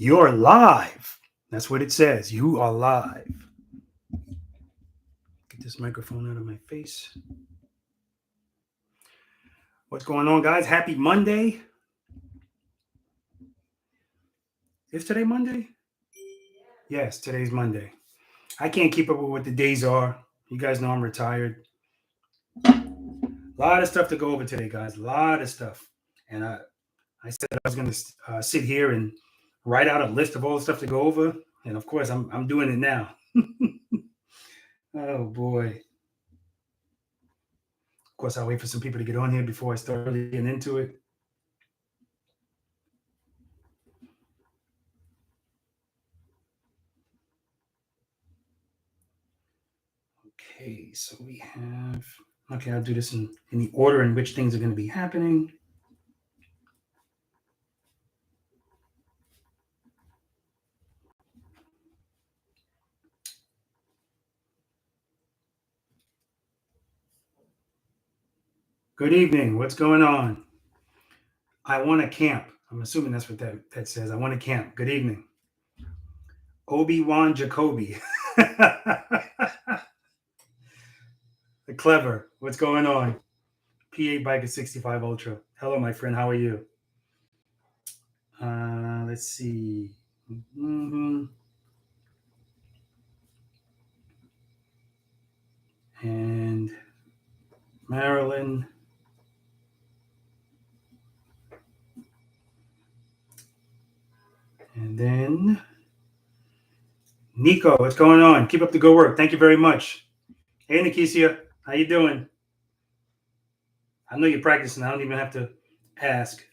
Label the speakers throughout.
Speaker 1: You're live. That's what it says. You are live. Get this microphone out of my face. What's going on, guys? Happy Monday. Is today Monday? Yes, today's Monday. I can't keep up with what the days are. You guys know I'm retired. A lot of stuff to go over today, guys. A lot of stuff. And I said I was going to sit here and write out a list of all the stuff to go over. And of course, I'm doing it now. Oh, boy. Of course, I'll wait for some people to get on here before I start really getting into it. Okay, so we have, okay, I'll do this in the order in which things are going to be happening. Good evening. What's going on? I want to camp. I'm assuming that's what that says. I want to camp. Good evening. Obi-Wan Jacoby. Clever. What's going on? PA Bike at 65 Ultra. Hello, my friend. How are you? Let's see. And Marilyn. And then Nico, what's going on? Keep up the good work. Thank you very much. Hey, Nikisia, how you doing? I know you're practicing. I don't even have to ask.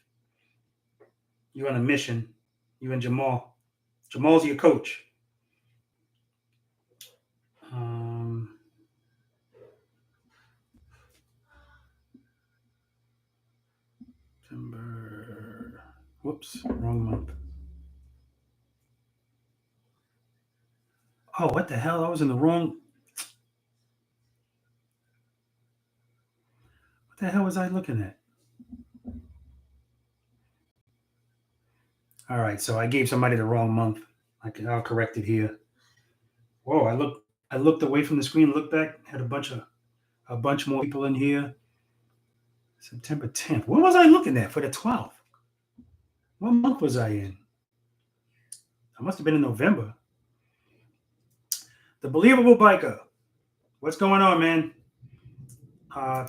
Speaker 1: You're on a mission. You and Jamal. Jamal's your coach. September. Whoops, wrong month. Oh, what the hell? I was in the wrong. What the hell was I looking at? All right, so I gave somebody the wrong month. I'll correct it here. Whoa, I looked away from the screen, looked back, had a bunch more people in here. September 10th. What was I looking at for the 12th? What month was I in? I must have been in November. The Believable Biker. What's going on, man?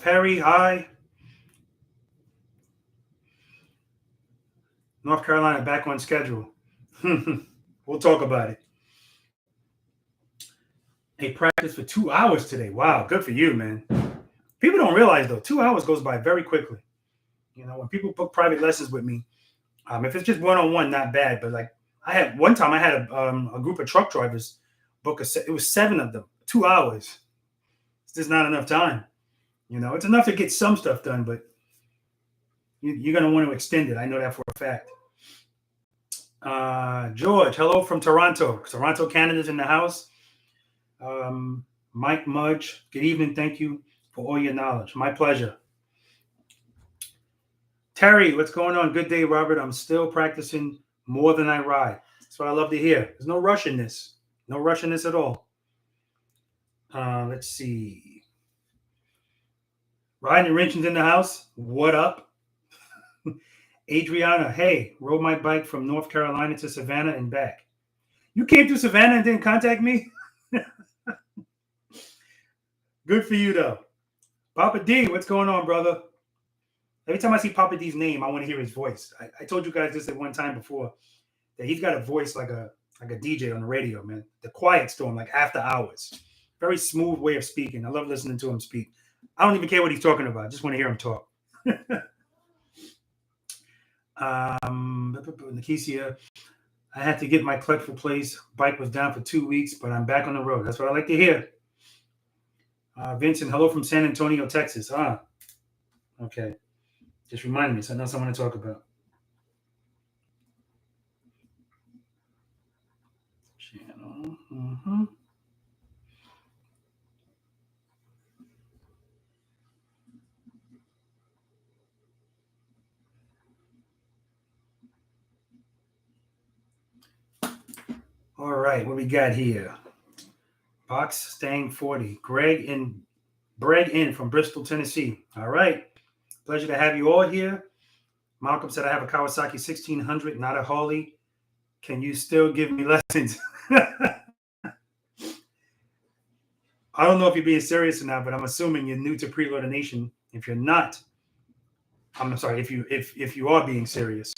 Speaker 1: Perry, hi. North Carolina back on schedule. We'll talk about it. A practice for 2 hours today. Wow, good for you, man. People don't realize, though, 2 hours goes by very quickly. You know, when people book private lessons with me, if it's just one-on-one, not bad. But like I had one time, I had a group of truck drivers book it was 7 of them, 2 hours. It's just not enough time. You know, it's enough to get some stuff done, but you're going to want to extend it. I know that for a fact. George, hello from Toronto. Toronto, Canada's in the house. Mike Mudge, good evening. Thank you for all your knowledge. My pleasure. Terry, what's going on? Good day, Robert. I'm still practicing more than I ride. That's what I love to hear. There's no rush in this. No rush in this at all. Let's see. Ryan and Rinchen's in the house. What up? Adriana, hey, rode my bike from North Carolina to Savannah and back. You came to Savannah and didn't contact me? Good for you, though. Papa D, what's going on, brother? Every time I see Papa D's name, I want to hear his voice. I told you guys this at one time before, that he's got a voice like a DJ on the radio, man. The quiet storm, like after hours. Very smooth way of speaking. I love listening to him speak. I don't even care what he's talking about. I just want to hear him talk. Nikisia, I had to get my clutch replaced. Bike was down for 2 weeks, but I'm back on the road. That's what I like to hear. Vincent, hello from San Antonio, Texas. Okay. Just remind me, so I know someone to talk about. Channel. Mm-hmm. All right, what we got here? Box Stang 40. Greg in from Bristol, Tennessee. All right. Pleasure to have you all here. Malcolm said, I have a Kawasaki 1600, not a Harley. Can you still give me lessons? I don't know if you're being serious or not, but I'm assuming you're new to Preloader Nation. If you're not, I'm sorry, if you are being serious.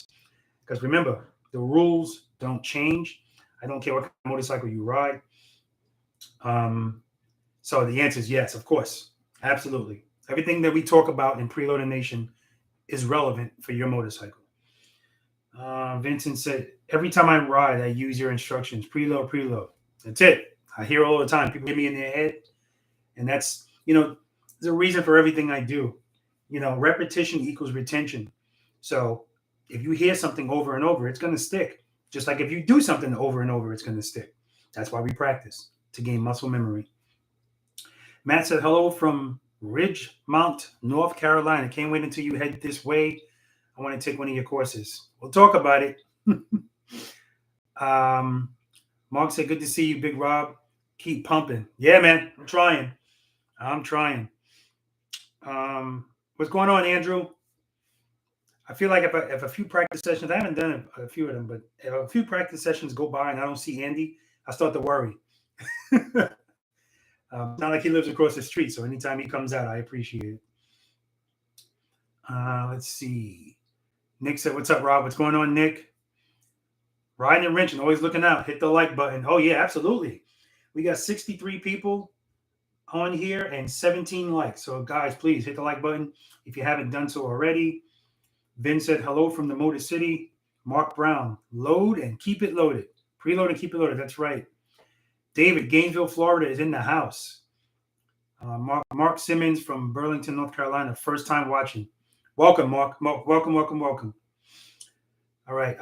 Speaker 1: Because remember, the rules don't change. I don't care what kind of motorcycle you ride. So the answer is yes, of course. Absolutely. Everything that we talk about in Preloader Nation is relevant for your motorcycle. Vincent said, every time I ride, I use your instructions. Preload, preload. That's it. I hear all the time. People get me in their head. And that's, there's a reason for everything I do. Repetition equals retention. So if you hear something over and over, it's going to stick. Just like if you do something over and over, it's going to stick. That's why we practice, to gain muscle memory. Matt said, hello from Ridgemont, North Carolina. Can't wait until you head this way. I want to take one of your courses. We'll talk about it. Mark said, good to see you, Big Rob. Keep pumping. Yeah, man. I'm trying. What's going on, Andrew? I feel like if a few practice sessions, I haven't done a few of them, but if a few practice sessions go by and I don't see Andy, I start to worry. Not like he lives across the street, so anytime he comes out, I appreciate it. Let's see. Nick said, what's up, Rob? What's going on, Nick? Riding and wrenching, always looking out. Hit the like button. Oh, yeah, absolutely. We got 63 people on here and 17 likes. So, guys, please hit the like button if you haven't done so already. Vin said, hello from the Motor City. Mark Brown, load and keep it loaded. Preload and keep it loaded. That's right. David, Gainesville, Florida is in the house. Mark Simmons from Burlington, North Carolina. First time watching. Welcome, Mark. Welcome. All right.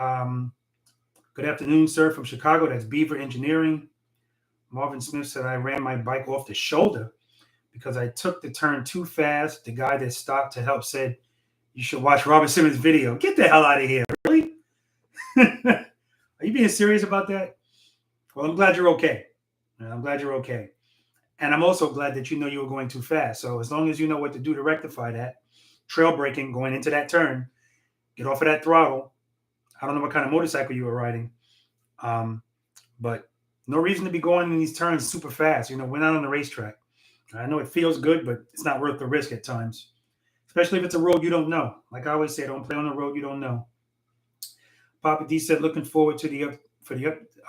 Speaker 1: Good afternoon, sir, from Chicago. That's Beaver Engineering. Marvin Smith said, I ran my bike off the shoulder because I took the turn too fast. The guy that stopped to help said, you should watch Robert Simmons' video. Get the hell out of here. Really? Are you being serious about that? Well, I'm glad you're okay. And I'm also glad that you know you were going too fast. So as long as you know what to do to rectify that, trail braking going into that turn, get off of that throttle. I don't know what kind of motorcycle you were riding. But no reason to be going in these turns super fast. We're not on the racetrack. I know it feels good, but it's not worth the risk at times. Especially if it's a road you don't know. Like I always say, don't play on a road you don't know. Papa D said, looking forward to the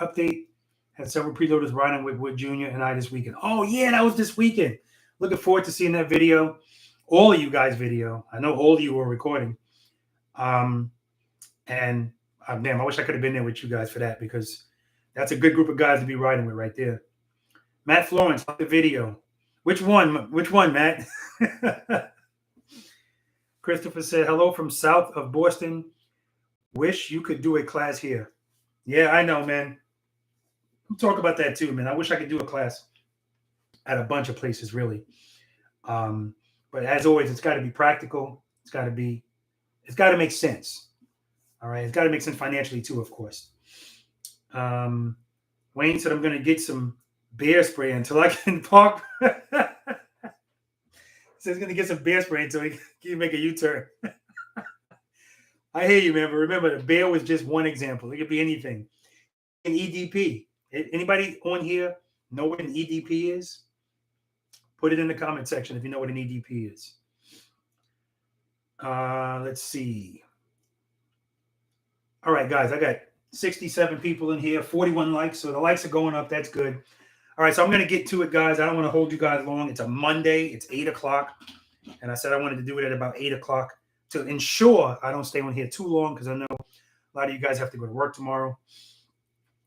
Speaker 1: update. Had several preloaders riding with Wood Jr. and I this weekend. Oh, yeah, that was this weekend. Looking forward to seeing that video. All of you guys' video. I know all of you were recording. Damn, I wish I could have been there with you guys for that because that's a good group of guys to be riding with right there. Matt Florence, the video. Which one, Matt? Christopher said, hello from south of Boston. Wish you could do a class here. Yeah, I know, man. We'll talk about that too, man. I wish I could do a class at a bunch of places, really. But as always, it's got to be practical. It's got to make sense. All right. It's got to make sense financially too, of course. Wayne said, I'm going to get some bear spray until I can park. He says he's going to get some bear spray until he can make a U-turn. I hear you, man. But remember, the bear was just one example. It could be anything. An EDP. Anybody on here know what an EDP is? Put it in the comment section if you know what an EDP is. Let's see. All right, guys, I got 67 people in here, 41 likes. So the likes are going up. That's good. All right, so I'm going to get to it, guys. I don't want to hold you guys long. It's a Monday. It's 8 o'clock. And I said I wanted to do it at about 8 o'clock to ensure I don't stay on here too long because I know a lot of you guys have to go to work tomorrow.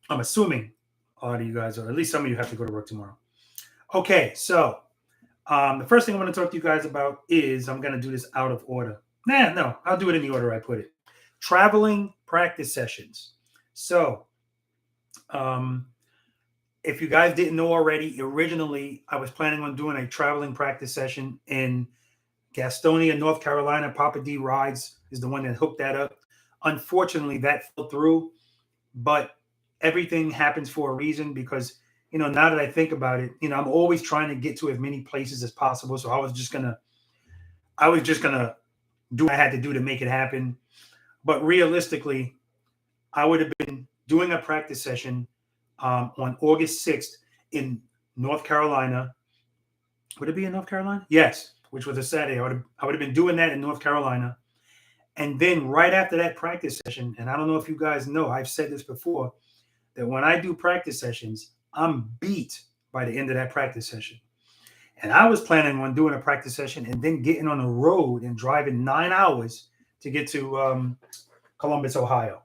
Speaker 1: I'm assuming a lot of you guys, or at least some of you, have to go to work tomorrow. Okay, so the first thing I want to talk to you guys about is I'm going to do this out of order. No, I'll do it in the order I put it. Traveling practice sessions. So if you guys didn't know already, originally I was planning on doing a traveling practice session in Gastonia, North Carolina. Papa D Rides is the one that hooked that up. Unfortunately, that fell through, but everything happens for a reason because, now that I think about it, I'm always trying to get to as many places as possible. So I was just gonna do what I had to do to make it happen. But realistically, I would have been doing a practice session on August 6th in North Carolina. Would it be in North Carolina? Yes, which was a Saturday. I would have been doing that in North Carolina. And then right after that practice session, and I don't know if you guys know, I've said this before, that when I do practice sessions, I'm beat by the end of that practice session. And I was planning on doing a practice session and then getting on the road and driving 9 hours to get to Columbus, Ohio.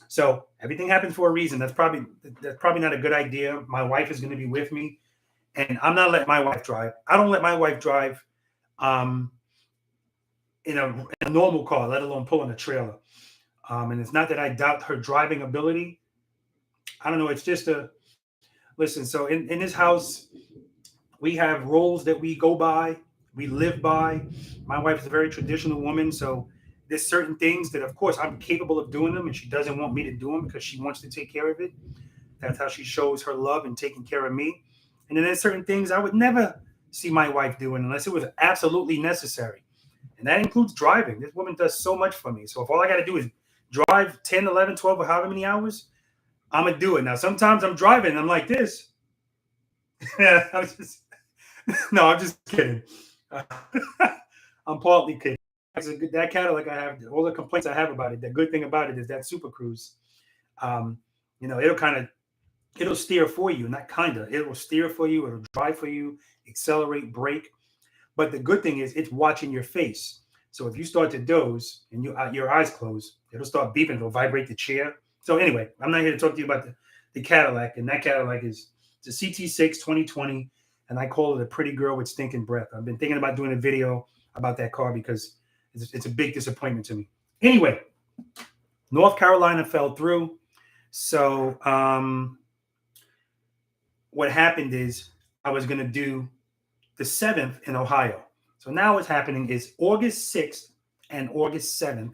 Speaker 1: So everything happens for a reason. That's probably not a good idea. My wife is going to be with me, and I'm not letting my wife drive. I don't let my wife drive in a normal car, let alone pulling a trailer. And it's not that I doubt her driving ability. I don't know. It's just listen. So in this house, we have rules that we go by, we live by. My wife is a very traditional woman, so there's certain things that, of course, I'm capable of doing them, and she doesn't want me to do them because she wants to take care of it. That's how she shows her love and taking care of me. And then there's certain things I would never see my wife doing unless it was absolutely necessary. And that includes driving. This woman does so much for me. So if all I got to do is drive 10, 11, 12, or however many hours, I'm going to do it. Now, sometimes I'm driving and I'm like this. I'm just kidding. I'm partly kidding. That Cadillac, I have all the complaints I have about it. The good thing about it is that Super Cruise, it'll steer for you, it will steer for you. It'll drive for you, accelerate, brake. But the good thing is it's watching your face. So if you start to doze and your eyes close, it'll start beeping. It'll vibrate the chair. So anyway, I'm not here to talk to you about the Cadillac. And that Cadillac it's a CT6 2020. And I call it a pretty girl with stinking breath. I've been thinking about doing a video about that car because it's a big disappointment to me. Anyway, North Carolina fell through. So what happened is I was going to do the 7th in Ohio. So now what's happening is August 6th and August 7th,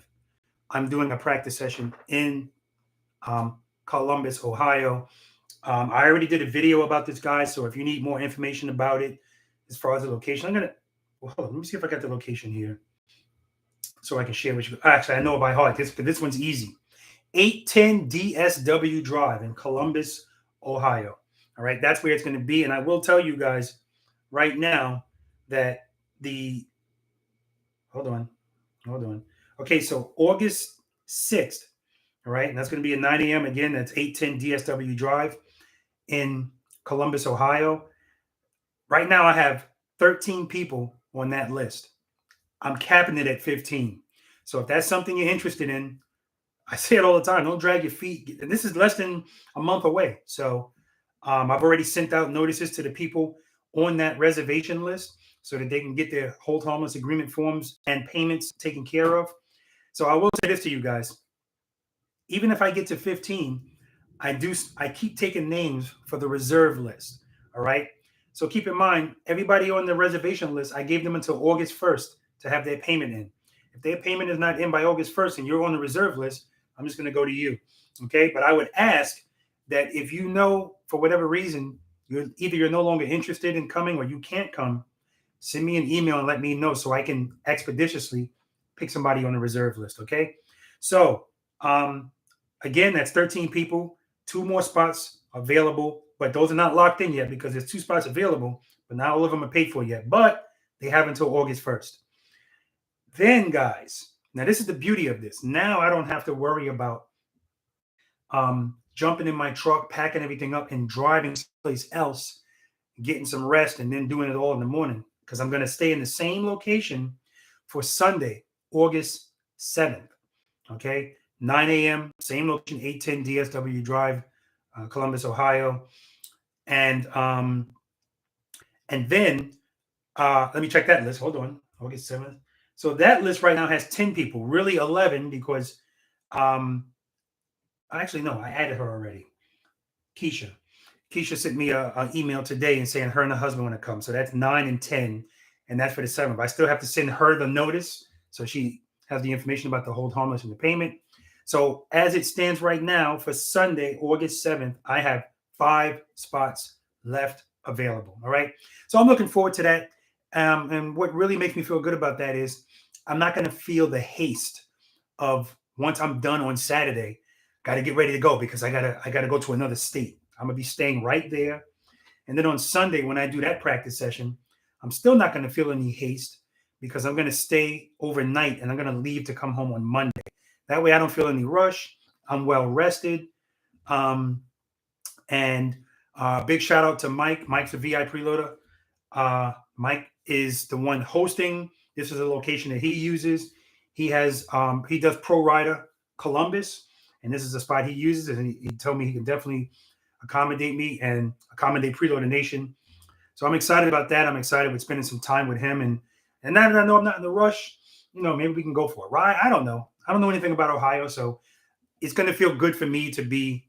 Speaker 1: I'm doing a practice session in Columbus, Ohio. I already did a video about this, guys. So if you need more information about it, as far as the location, hold on, let me see if I got the location here so I can share with you. Actually, I know it by heart. This one's easy. 810 DSW Drive in Columbus, Ohio. All right, that's where it's going to be. And I will tell you guys right now that hold on. Okay, so August 6th, all right, and that's going to be at 9 a.m. Again, that's 810 DSW Drive in Columbus, Ohio. Right now, I have 13 people on that list. I'm capping it at 15. So if that's something you're interested in, I say it all the time, don't drag your feet. And this is less than a month away. So I've already sent out notices to the people on that reservation list so that they can get their hold harmless agreement forms and payments taken care of. So I will say this to you guys. Even if I get to 15, I keep taking names for the reserve list. All right. So keep in mind, everybody on the reservation list, I gave them until August 1st to have their payment in. If their payment is not in by August 1st and you're on the reserve list, I'm just going to go to you. Okay. But I would ask that if you know, for whatever reason, you're no longer interested in coming or you can't come, send me an email and let me know so I can expeditiously pick somebody on the reserve list. Okay. So, again, that's 13 people, 2 more spots available, but those are not locked in yet because there's 2 spots available, but not all of them are paid for yet, but they have until August 1st. Then, guys, now this is the beauty of this. Now I don't have to worry about jumping in my truck, packing everything up and driving someplace else, getting some rest and then doing it all in the morning because I'm going to stay in the same location for Sunday, August 7th. Okay. 9 a.m., same location, 810 DSW Drive, Columbus, Ohio. And then let me check that list. Hold on. August 7th. So that list right now has 10 people, really 11 because actually, no, I added her already. Keisha sent me an email today and saying her and her husband want to come. So that's 9 and 10, and that's for the 7th. I still have to send her the notice so she has the information about the hold harmless and the payment. So as it stands right now for Sunday, August 7th, I have 5 spots left available. All right. So I'm looking forward to that. And what really makes me feel good about that is I'm not going to feel the haste of once I'm done on Saturday, got to get ready to go because I gotta go to another state. I'm gonna be staying right there. And then on Sunday, when I do that practice session, I'm still not going to feel any haste because I'm going to stay overnight and I'm going to leave to come home on Monday. That way I don't feel any rush. I'm well rested. Um, and big shout out to Mike. Mike's a V.I.Preloader. Mike is the one hosting. This is a location that he uses. He does Pro Rider Columbus, and this is the spot he uses. And he told me he can definitely accommodate me and accommodate Preloader Nation. So I'm excited about that. I'm excited with spending some time with him. And now that I know I'm not in the rush, maybe we can go for a ride. I don't know. I don't know anything about Ohio. So it's going to feel good for me to be,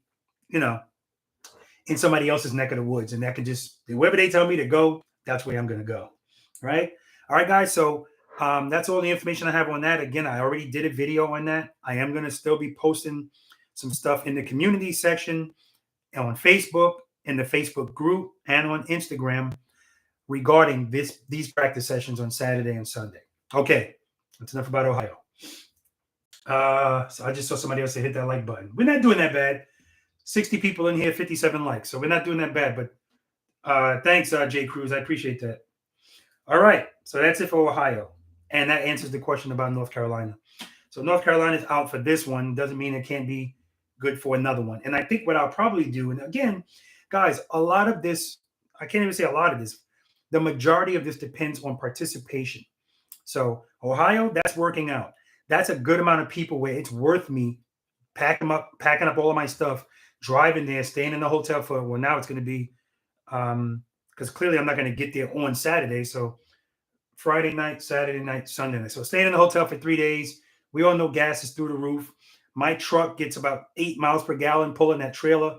Speaker 1: in somebody else's neck of the woods. And that can just, wherever they tell me to go, that's where I'm going to go. Right. All right, guys. So that's all the information I have on that. Again, I already did a video on that. I am going to still be posting some stuff in the community section on Facebook, in the Facebook group, and on Instagram regarding these practice sessions on Saturday and Sunday. Okay, that's enough about Ohio. So I just saw somebody else say hit that like button. We're not doing that bad. 60 people in here, 57 likes. So we're not doing that bad. But thanks, Jay Cruz. I appreciate that. All right, so that's it for Ohio. And that answers the question about North Carolina. So North Carolina is out for this one. Doesn't mean it can't be good for another one. And I think what I'll probably do, and again, guys, a lot of this, I can't even say a lot of this, the majority of this depends on participation. So Ohio, that's working out. That's a good amount of people where it's worth me packing up all of my stuff, driving there, staying in the hotel for, well, now it's going to be, because clearly I'm not going to get there on Saturday. So Friday night, Saturday night, Sunday night. So staying in the hotel for 3 days. We all know gas is through the roof. My truck gets about 8 miles per gallon pulling that trailer.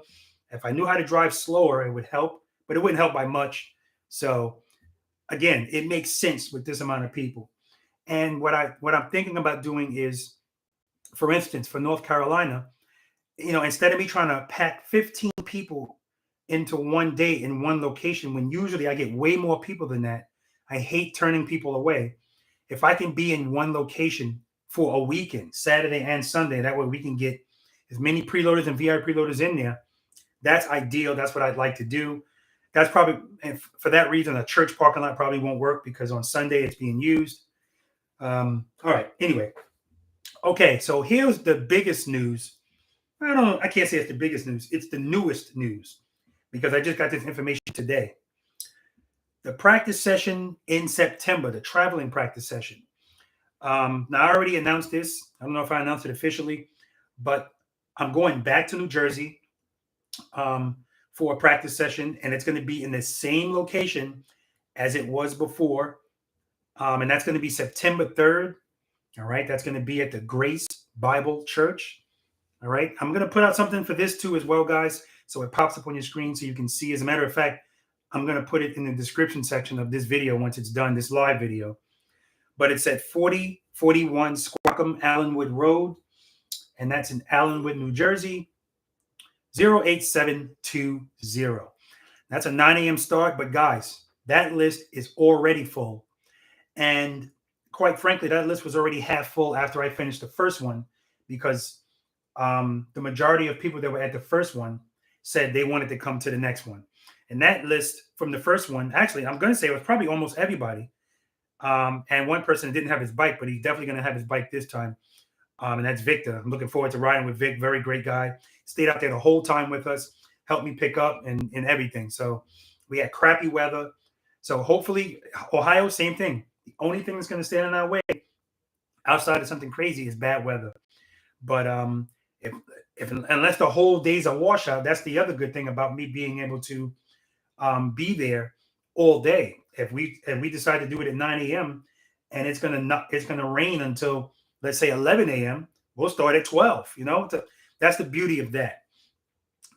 Speaker 1: If I knew how to drive slower, it would help, but it wouldn't help by much. So again, it makes sense with this amount of people. And what I'm thinking about doing is, for instance, for North Carolina, instead of me trying to pack 15 people into one day in one location, when usually I get way more people than that, I hate turning people away. If I can be in one location for a weekend, Saturday and Sunday, that way we can get as many preloaders and V.I.Preloaders in there. That's ideal. That's what I'd like to do. That's probably, and for that reason, a church parking lot probably won't work because on Sunday it's being used. All right. Anyway. Okay. So here's the biggest news. I can't say it's the biggest news. It's the newest news because I just got this information today. The practice session in September, the traveling practice session. Now, I already announced this. I don't know if I announced it officially, but I'm going back to New Jersey for a practice session, and it's going to be in the same location as it was before. And that's going to be September 3rd. All right. That's going to be at the Grace Bible Church. All right. I'm going to put out something for this too as well, guys. So it pops up on your screen so you can see. As a matter of fact, I'm going to put it in the description section of this video once it's done, this live video. But it's at 4041 Squankum Allenwood Road. And that's in Allenwood, New Jersey, 08720. That's a 9 a.m. start. But guys, that list is already full. And quite frankly, that list was already half full after I finished the first one because the majority of people that were at the first one said they wanted to come to the next one. And that list from the first one, actually, I'm going to say it was probably almost everybody. And one person didn't have his bike, but he's definitely going to have his bike this time. And that's Victor. I'm looking forward to riding with Vic. Very great guy. Stayed out there the whole time with us, helped me pick up and everything. So we had crappy weather. So hopefully, Ohio, same thing. The only thing that's going to stand in our way outside of something crazy is bad weather. But if unless the whole day's a washout, that's the other good thing about me being able to be there all day. If we decide to do it at 9 a.m. and it's gonna rain until, let's say, 11 a.m., we'll start at 12. That's the beauty of that.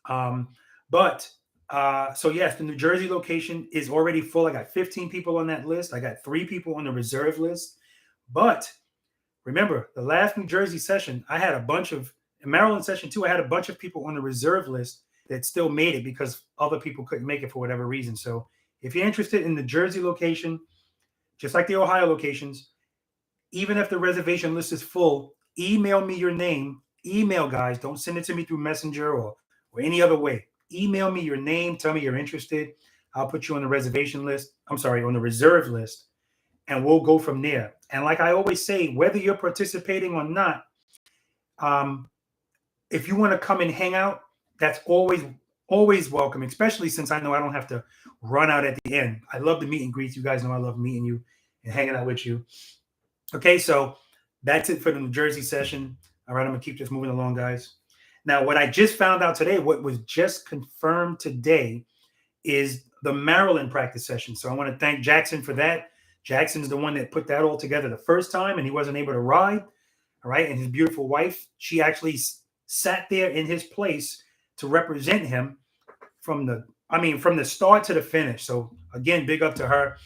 Speaker 1: So yes, the New Jersey location is already full. I got 15 people on that list. I got 3 people on the reserve list. But remember, the last New Jersey session, I had a bunch of In Maryland session 2, I had a bunch of people on the reserve list that still made it because other people couldn't make it for whatever reason. So if you're interested in the Jersey location, just like the Ohio locations, even if the reservation list is full, email me your name. Email, guys. Don't send it to me through Messenger or any other way. Email me your name. Tell me you're interested. I'll put you on the reservation list. I'm sorry, on the reserve list, and we'll go from there. And like I always say, whether you're participating or not, if you want to come and hang out, that's always welcome, especially since I know I don't have to run out at the end. I love the meet and greets. You guys know I love meeting you and hanging out with you. Okay, so that's it for the New Jersey session. All right, I'm going to keep this moving along, guys. Now, what I just found out today, what was just confirmed today, is the Maryland practice session. So I want to thank Jackson for that. Jackson's the one that put that all together the first time, and he wasn't able to ride. All right, and his beautiful wife, she actually sat there in his place to represent him from the start to the finish. So again, big up to her.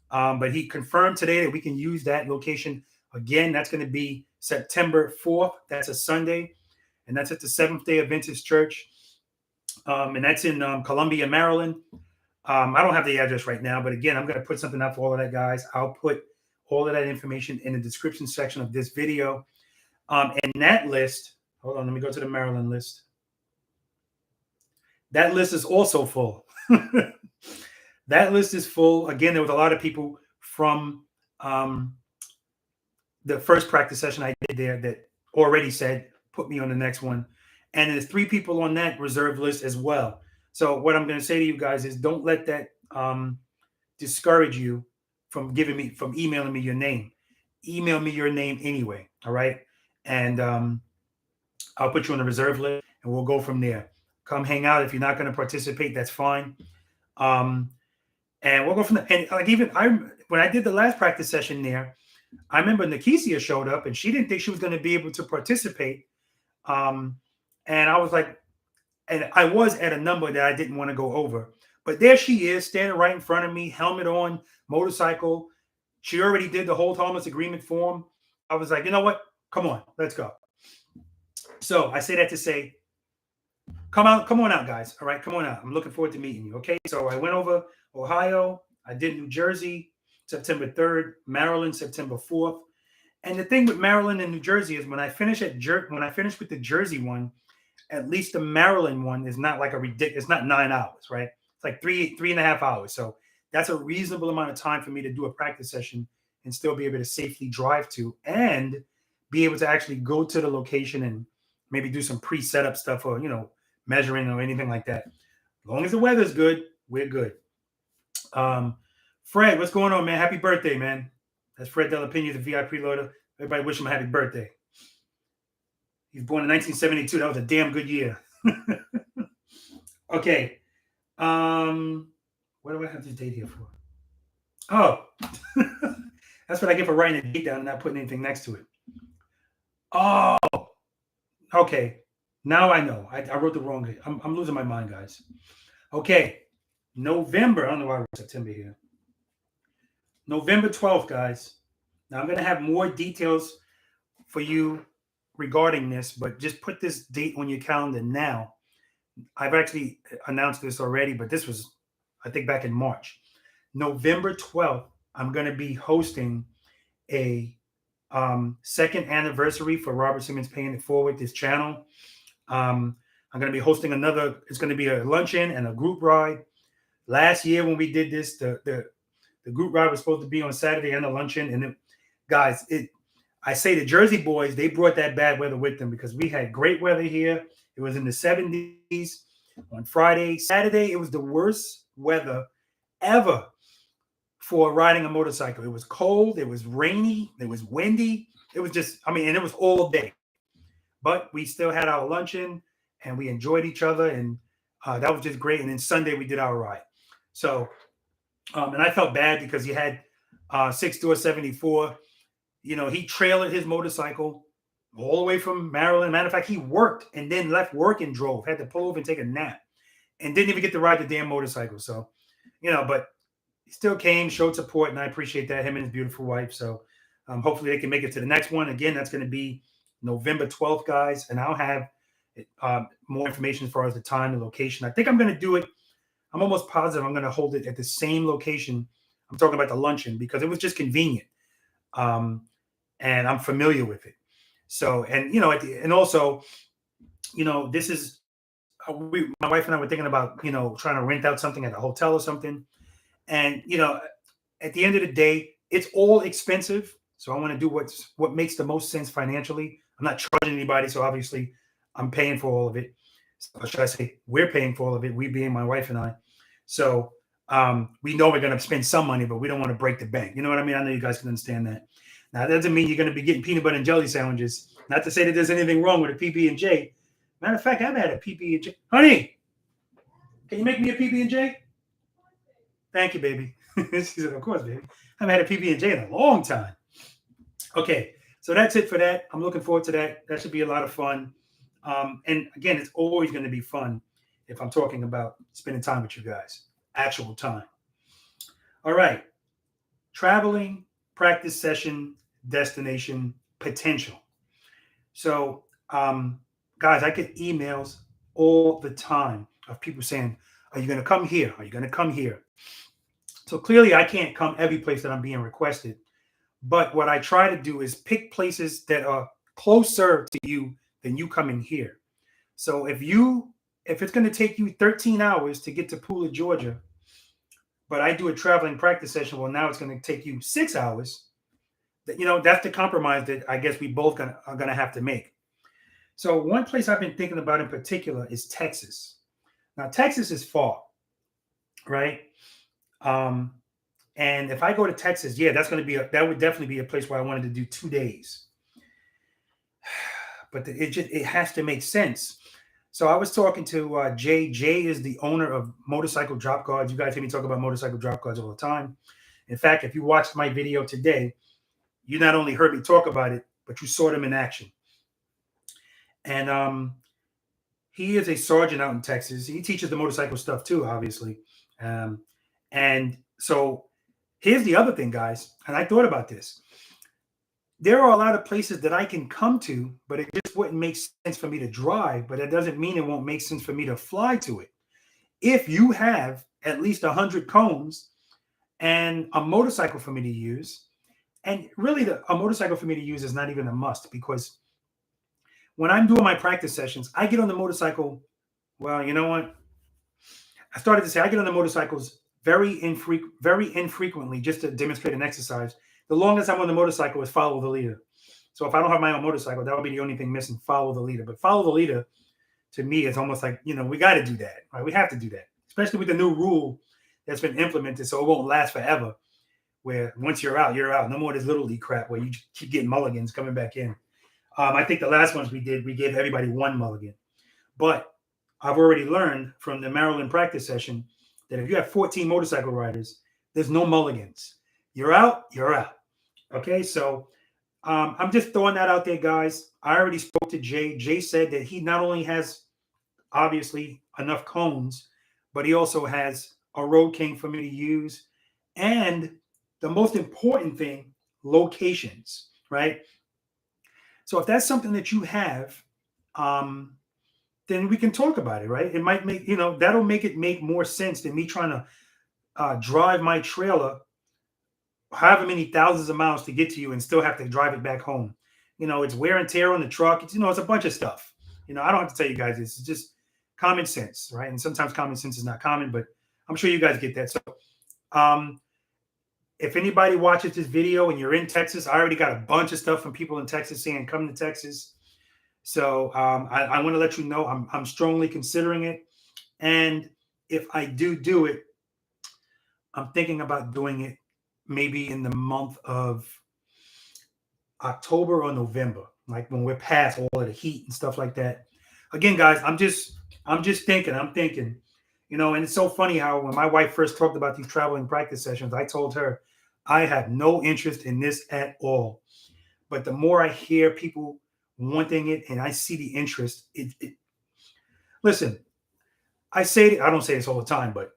Speaker 1: But he confirmed today that we can use that location again. That's going to be September 4th. That's a Sunday, and that's at the Seventh-day Adventist Church, and that's in Columbia, Maryland. I don't have the address right now, but again, I'm going to put something up for all of that, guys. I'll put all of that information in the description section of this video. And that list, hold on, let me go to the Maryland list. That list is also full. That list is full. Again, there was a lot of people from the first practice session I did there that already said, put me on the next one. And there's 3 people on that reserve list as well. So what I'm going to say to you guys is don't let that discourage you from emailing me your name. Email me your name anyway. All right. And I'll put you on the reserve list and we'll go from there. Come hang out. If you're not going to participate, that's fine. And we'll go from there. And like when I did the last practice session there, I remember Nikisia showed up and she didn't think she was going to be able to participate. And I was like, and I was at a number that I didn't want to go over. But there she is, standing right in front of me, helmet on, motorcycle. She already did the hold harmless agreement form. I was like, you know what? Come on, let's go. So I say that to say, come on out, guys. All right, come on out. I'm looking forward to meeting you. Okay, so I went over Ohio. I did New Jersey, September 3rd, Maryland, September 4th. And the thing with Maryland and New Jersey is when I finish with the Jersey one, at least the Maryland one is not like it's not 9 hours, right? It's like 3.5 hours. So that's a reasonable amount of time for me to do a practice session and still be able to safely drive to and be able to actually go to the location and maybe do some pre-setup stuff or, measuring or anything like that. As long as the weather's good, we're good. Fred, what's going on, man? Happy birthday, man. That's Fred Delapena, the V.I.Preloader. Everybody wish him a happy birthday. He was born in 1972. That was a damn good year. Okay. What do I have this date here for? Oh, that's what I get for writing a date down and not putting anything next to it. Oh, okay. Now I know. I wrote the wrong date. I'm losing my mind, guys. Okay. November. I don't know why I wrote September here. November 12th, guys. Now I'm going to have more details for you regarding this, but just put this date on your calendar now. I've actually announced this already, but this was, I think, back in March. November 12th, I'm going to be hosting a second anniversary for Robert Simmons Paying It Forward, this channel. I'm going to be hosting it's going to be a luncheon and a group ride. Last year when we did this, the group ride was supposed to be on Saturday and the luncheon. And guys, I say the Jersey boys, they brought that bad weather with them because we had great weather here. It was in the 70s on Friday. Saturday, it was the worst weather ever for riding a motorcycle. It was cold. It was rainy. It was windy. It was just, and it was all day. But we still had our luncheon and we enjoyed each other. And that was just great. And then Sunday, we did our ride. So, and I felt bad because he had 6-door 74. He trailered his motorcycle all the way from Maryland. Matter of fact, he worked and then left work and drove, had to pull over and take a nap and didn't even get to ride the damn motorcycle. So, but he still came, showed support, and I appreciate that, him and his beautiful wife. So hopefully they can make it to the next one. Again, that's going to be November 12th, guys, and I'll have more information as far as the time and location. I think I'm going to do it. I'm almost positive I'm going to hold it at the same location. I'm talking about the Luncheon because it was just convenient, and I'm familiar with it. So, and and also, this is my wife and I were thinking about trying to rent out something at a hotel or something, and at the end of the day, it's all expensive. So I want to do what makes the most sense financially. I'm not charging anybody, so obviously I'm paying for all of it. Or should I say, we're paying for all of it, we being my wife and I. So we know we're going to spend some money, but we don't want to break the bank. You know what I mean? I know you guys can understand that. Now, that doesn't mean you're going to be getting peanut butter and jelly sandwiches. Not to say that there's anything wrong with a PB&J. Matter of fact, I've had a PB&J. Honey, can you make me a PB&J? Thank you, baby. She said, of course, baby. I haven't had a PB&J in a long time. Okay, so that's it for that. I'm looking forward to that. That should be a lot of fun. And again, it's always going to be fun if I'm talking about spending time with you guys, actual time. All right, traveling, practice session, destination, potential. So, guys, I get emails all the time of people saying, are you going to come here? Are you going to come here? So clearly I can't come every place that I'm being requested. But what I try to do is pick places that are closer to you than you coming here. So if it's going to take you 13 hours to get to Pooler, Georgia, but I do a traveling practice session, well, now it's going to take you 6 hours. That's the compromise that I guess we both are going to have to make. So one place I've been thinking about in particular is Texas. Now, Texas is far, right? And if I go to Texas, yeah, that would definitely be a place where I wanted to do 2 days. But it has to make sense. So I was talking to Jay. Jay is the owner of Motorcycle Drop Guards. You guys hear me talk about motorcycle drop guards all the time. In fact, if you watched my video today, you not only heard me talk about it, but you saw them in action. And he is a sergeant out in Texas. He teaches the motorcycle stuff too, obviously. And so here's the other thing, guys, and I thought about this. There are a lot of places that I can come to, but it just wouldn't make sense for me to drive, but that doesn't mean it won't make sense for me to fly to it. If you have at least 100 cones and a motorcycle for me to use, and really a motorcycle for me to use is not even a must, because when I'm doing my practice sessions, I get on the motorcycle. Well, you know what? I started to say I get on the motorcycles very infrequently just to demonstrate an exercise. The longest I'm on the motorcycle is follow the leader. So if I don't have my own motorcycle, that would be the only thing missing, follow the leader. But follow the leader, to me, is almost like, we got to do that, right? We have to do that, especially with the new rule that's been implemented, so it won't last forever, where once you're out, you're out. No more this little league crap where you keep getting mulligans coming back in. I think the last ones we did, we gave everybody one mulligan. But I've already learned from the Maryland practice session that if you have 14 motorcycle riders, there's no mulligans. You're out, you're out. Okay, so I'm just throwing that out there, guys. I already spoke to Jay. Jay said that he not only has, obviously, enough cones, but he also has a Road King for me to use. And the most important thing, locations, right? So if that's something that you have, then we can talk about it, right? It might make, that'll make it make more sense than me trying to drive my trailer however many thousands of miles to get to you and still have to drive it back home. It's wear and tear on the truck. It's, it's a bunch of stuff. I don't have to tell you guys this. It's just common sense, right? And sometimes common sense is not common, but I'm sure you guys get that. So if anybody watches this video and you're in Texas, I already got a bunch of stuff from people in Texas saying, come to Texas. So I want to let you know I'm strongly considering it. And if I do it, I'm thinking about doing it maybe in the month of October or November, like when we're past all of the heat and stuff like that. Again, guys, I'm just thinking, and it's so funny how when my wife first talked about these traveling practice sessions, I told her I have no interest in this at all. But the more I hear people wanting it and I see the interest, listen, I don't say this all the time, but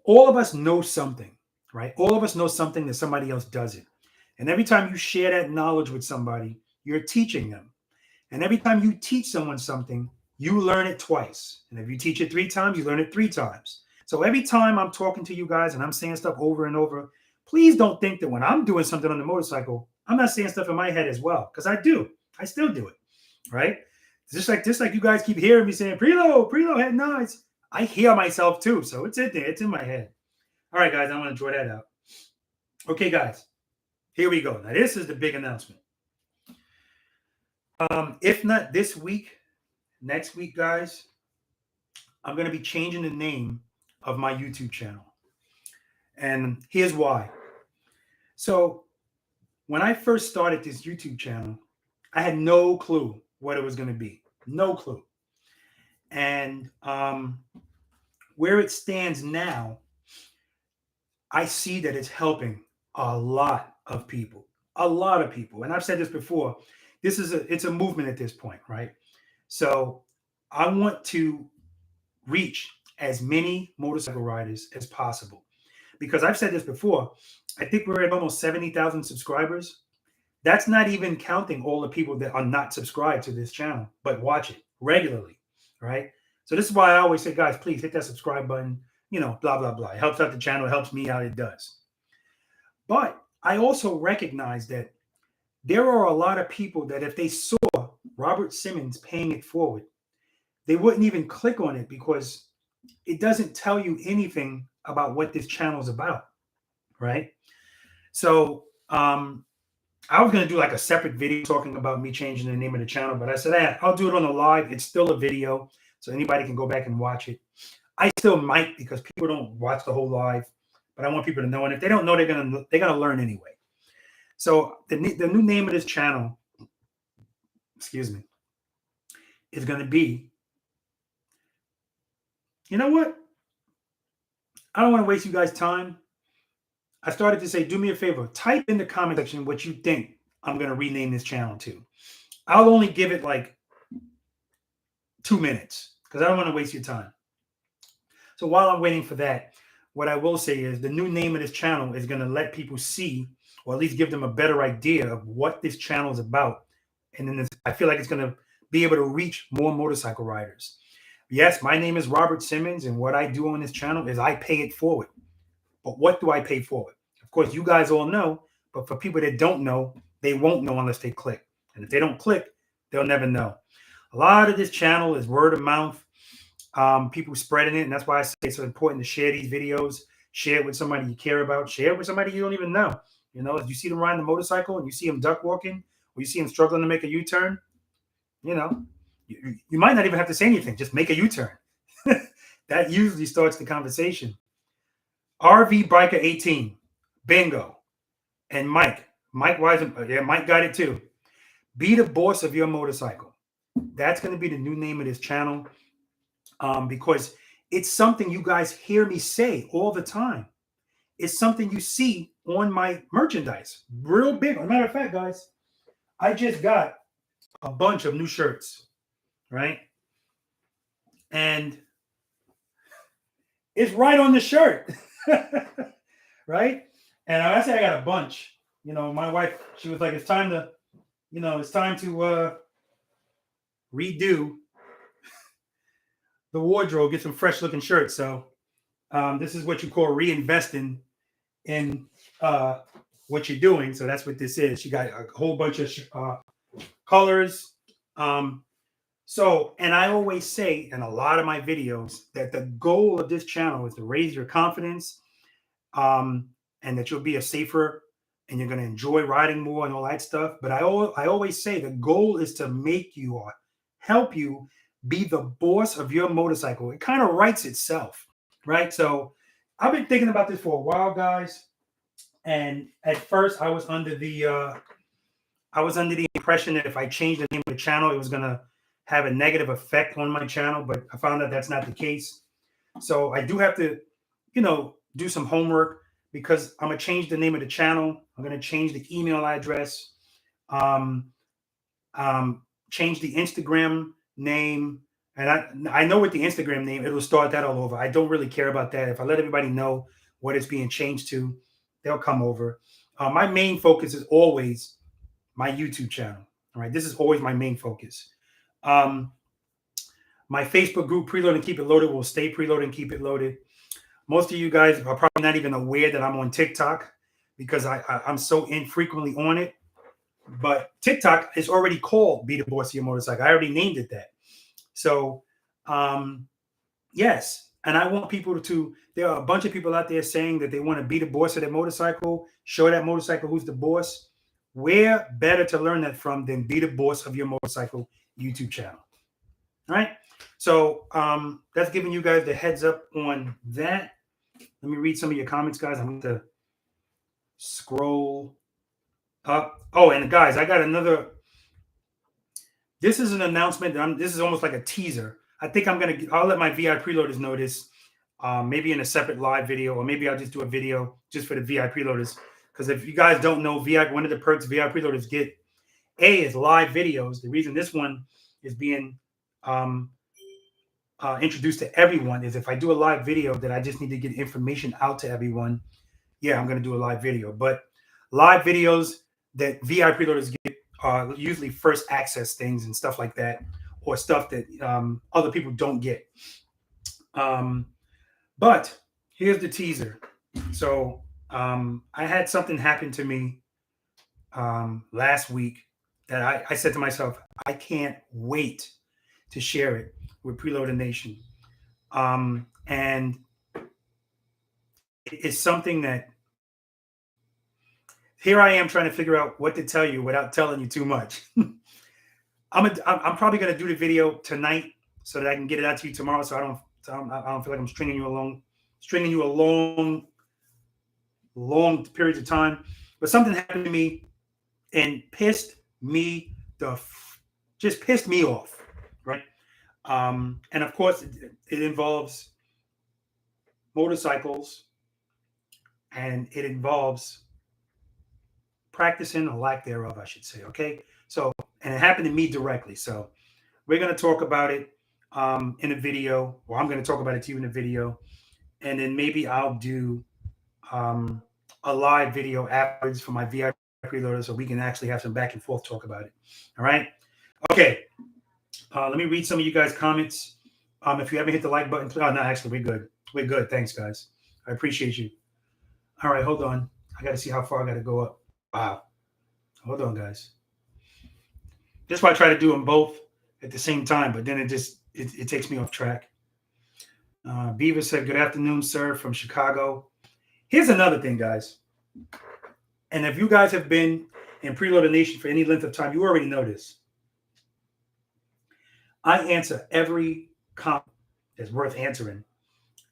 Speaker 1: all of us know something. Right? All of us know something that somebody else doesn't. And every time you share that knowledge with somebody, you're teaching them. And every time you teach someone something, you learn it twice. And if you teach it 3 times, you learn it 3 times. So every time I'm talking to you guys and I'm saying stuff over and over, please don't think that when I'm doing something on the motorcycle, I'm not saying stuff in my head as well, because I do. I still do it, right? Just like you guys keep hearing me saying preload. No, I hear myself too, so it's in there. It's in my head. All right, guys, I want to draw that out. Okay, guys, here we go. Now this is the big announcement. If not this week, next week, guys, I'm going to be changing the name of my YouTube channel. And here's why. So when I first started this YouTube channel, I had no clue what it was going to be. No clue. And where it stands now, I see that it's helping a lot of people. A lot of people. And I've said this before. It's a movement at this point, right? So I want to reach as many motorcycle riders as possible. Because I've said this before, I think we're at almost 70,000 subscribers. That's not even counting all the people that are not subscribed to this channel, but watch it regularly, right? So this is why I always say, guys, please hit that subscribe button, blah, blah, blah. It helps out the channel. It helps me out. It does. But I also recognize that there are a lot of people that if they saw Robert Simmons paying it forward, they wouldn't even click on it because it doesn't tell you anything about what this channel is about, right? So I was going to do like a separate video talking about me changing the name of the channel, but I said, I'll do it on the live. It's still a video, so anybody can go back and watch it. I still might, because people don't watch the whole live, but I want people to know. And if they don't know, they're gonna learn anyway. So the new name of this channel, excuse me, is going to be, you know what? I don't want to waste you guys' time. I started to say, do me a favor, type in the comment section what you think I'm going to rename this channel to. I'll only give it like 2 minutes because I don't want to waste your time. So while I'm waiting for that, what I will say is the new name of this channel is going to let people see, or at least give them a better idea of what this channel is about. And then I feel like it's going to be able to reach more motorcycle riders. Yes, my name is Robert Simmons, and what I do on this channel is I pay it forward. But what do I pay forward? Of course, you guys all know, but for people that don't know, they won't know unless they click. And if they don't click, they'll never know. A lot of this channel is word of mouth, people spreading it, and that's why I say it's so important to share these videos, share it with somebody you care about, share it with somebody you don't even know. If you see them riding the motorcycle and you see them duck walking, or you see them struggling to make a U-turn, you might not even have to say anything. Just make a U-turn. That usually starts the conversation. RV Biker 18, bingo. And Mike Wiseman, yeah, Mike got it too. Be the boss of your motorcycle. That's going to be the new name of this channel, because it's something you guys hear me say all the time. It's something you see on my merchandise, real big. As a matter of fact, guys, I just got a bunch of new shirts, right? And it's right on the shirt, right? And I say I got a bunch. My wife, she was like, it's time to redo the wardrobe, get some fresh looking shirts. So this is what you call reinvesting in what you're doing. So that's what this is. She got a whole bunch of colors. And I always say in a lot of my videos that the goal of this channel is to raise your confidence, and that you'll be a safer and you're going to enjoy riding more and all that stuff. But I always say the goal is to make you or help you be the boss of your motorcycle. It kind of writes itself, right? So I've been thinking about this for a while, guys. And at first I was under the impression that if I changed the name of the channel, it was going to have a negative effect on my channel, but I found out that's not the case. So I do have to, do some homework, because I'm going to change the name of the channel. I'm going to change the email address, change the Instagram name. And I know with the Instagram name, it'll start that all over. I don't really care about that. If I let everybody know what it's being changed to, they'll come over. My main focus is always my YouTube channel. All right, this is always my main focus. My Facebook group, Preload and Keep It Loaded, will stay preloaded and keep it loaded. Most of you guys are probably not even aware that I'm on TikTok because I'm so infrequently on it. But TikTok is already called Be the Boss of Your Motorcycle. I already named it that. So, yes. And I want people to, there are a bunch of people out there saying that they want to be the boss of their motorcycle, show that motorcycle who's the boss. Where better to learn that from than Be the Boss of Your Motorcycle YouTube channel. All right. So that's giving you guys the heads up on that. Let me read some of your comments, guys. I'm going to scroll up. Oh, and guys, I got another. This is an announcement. This is almost like a teaser. I think I'll let my V.I.Preloaders know this, maybe in a separate live video, or maybe I'll just do a video just for the V.I.Preloaders. Because if you guys don't know, one of the perks V.I.Preloaders get, is live videos. The reason this one is being introduced to everyone is if I do a live video that I just need to get information out to everyone, yeah, I'm going to do a live video. But live videos that V.I.Preloaders get are usually first access things and stuff like that, or stuff that other people don't get. But here's the teaser. So I had something happen to me last week that I said to myself, I can't wait to share it with Preloader Nation. And it's something that here I am trying to figure out what to tell you without telling you too much. I'm probably going to do the video tonight so that I can get it out to you tomorrow. So I don't feel like I'm stringing you along long periods of time. But something happened to me and pissed me off, right? And of course, it involves motorcycles, and it involves practicing, or lack thereof, I should say. Okay, so, and it happened to me directly. So we're going to talk about it in a video, or I'm going to talk about it to you in a video, and then maybe I'll do a live video afterwards for my V.I.Preloader, so we can actually have some back and forth talk about it. All right. Okay. Let me read some of you guys' comments. If you haven't hit the like button, no, actually, we're good. We're good. Thanks, guys. I appreciate you. All right, hold on. I got to see how far I got to go up. Wow. Hold on, guys. That's why I try to do them both at the same time, but then it takes me off track. Beaver said, "Good afternoon, sir," from Chicago. Here's another thing, guys. And if you guys have been in Preloader Nation for any length of time, you already know this. I answer every comment that's worth answering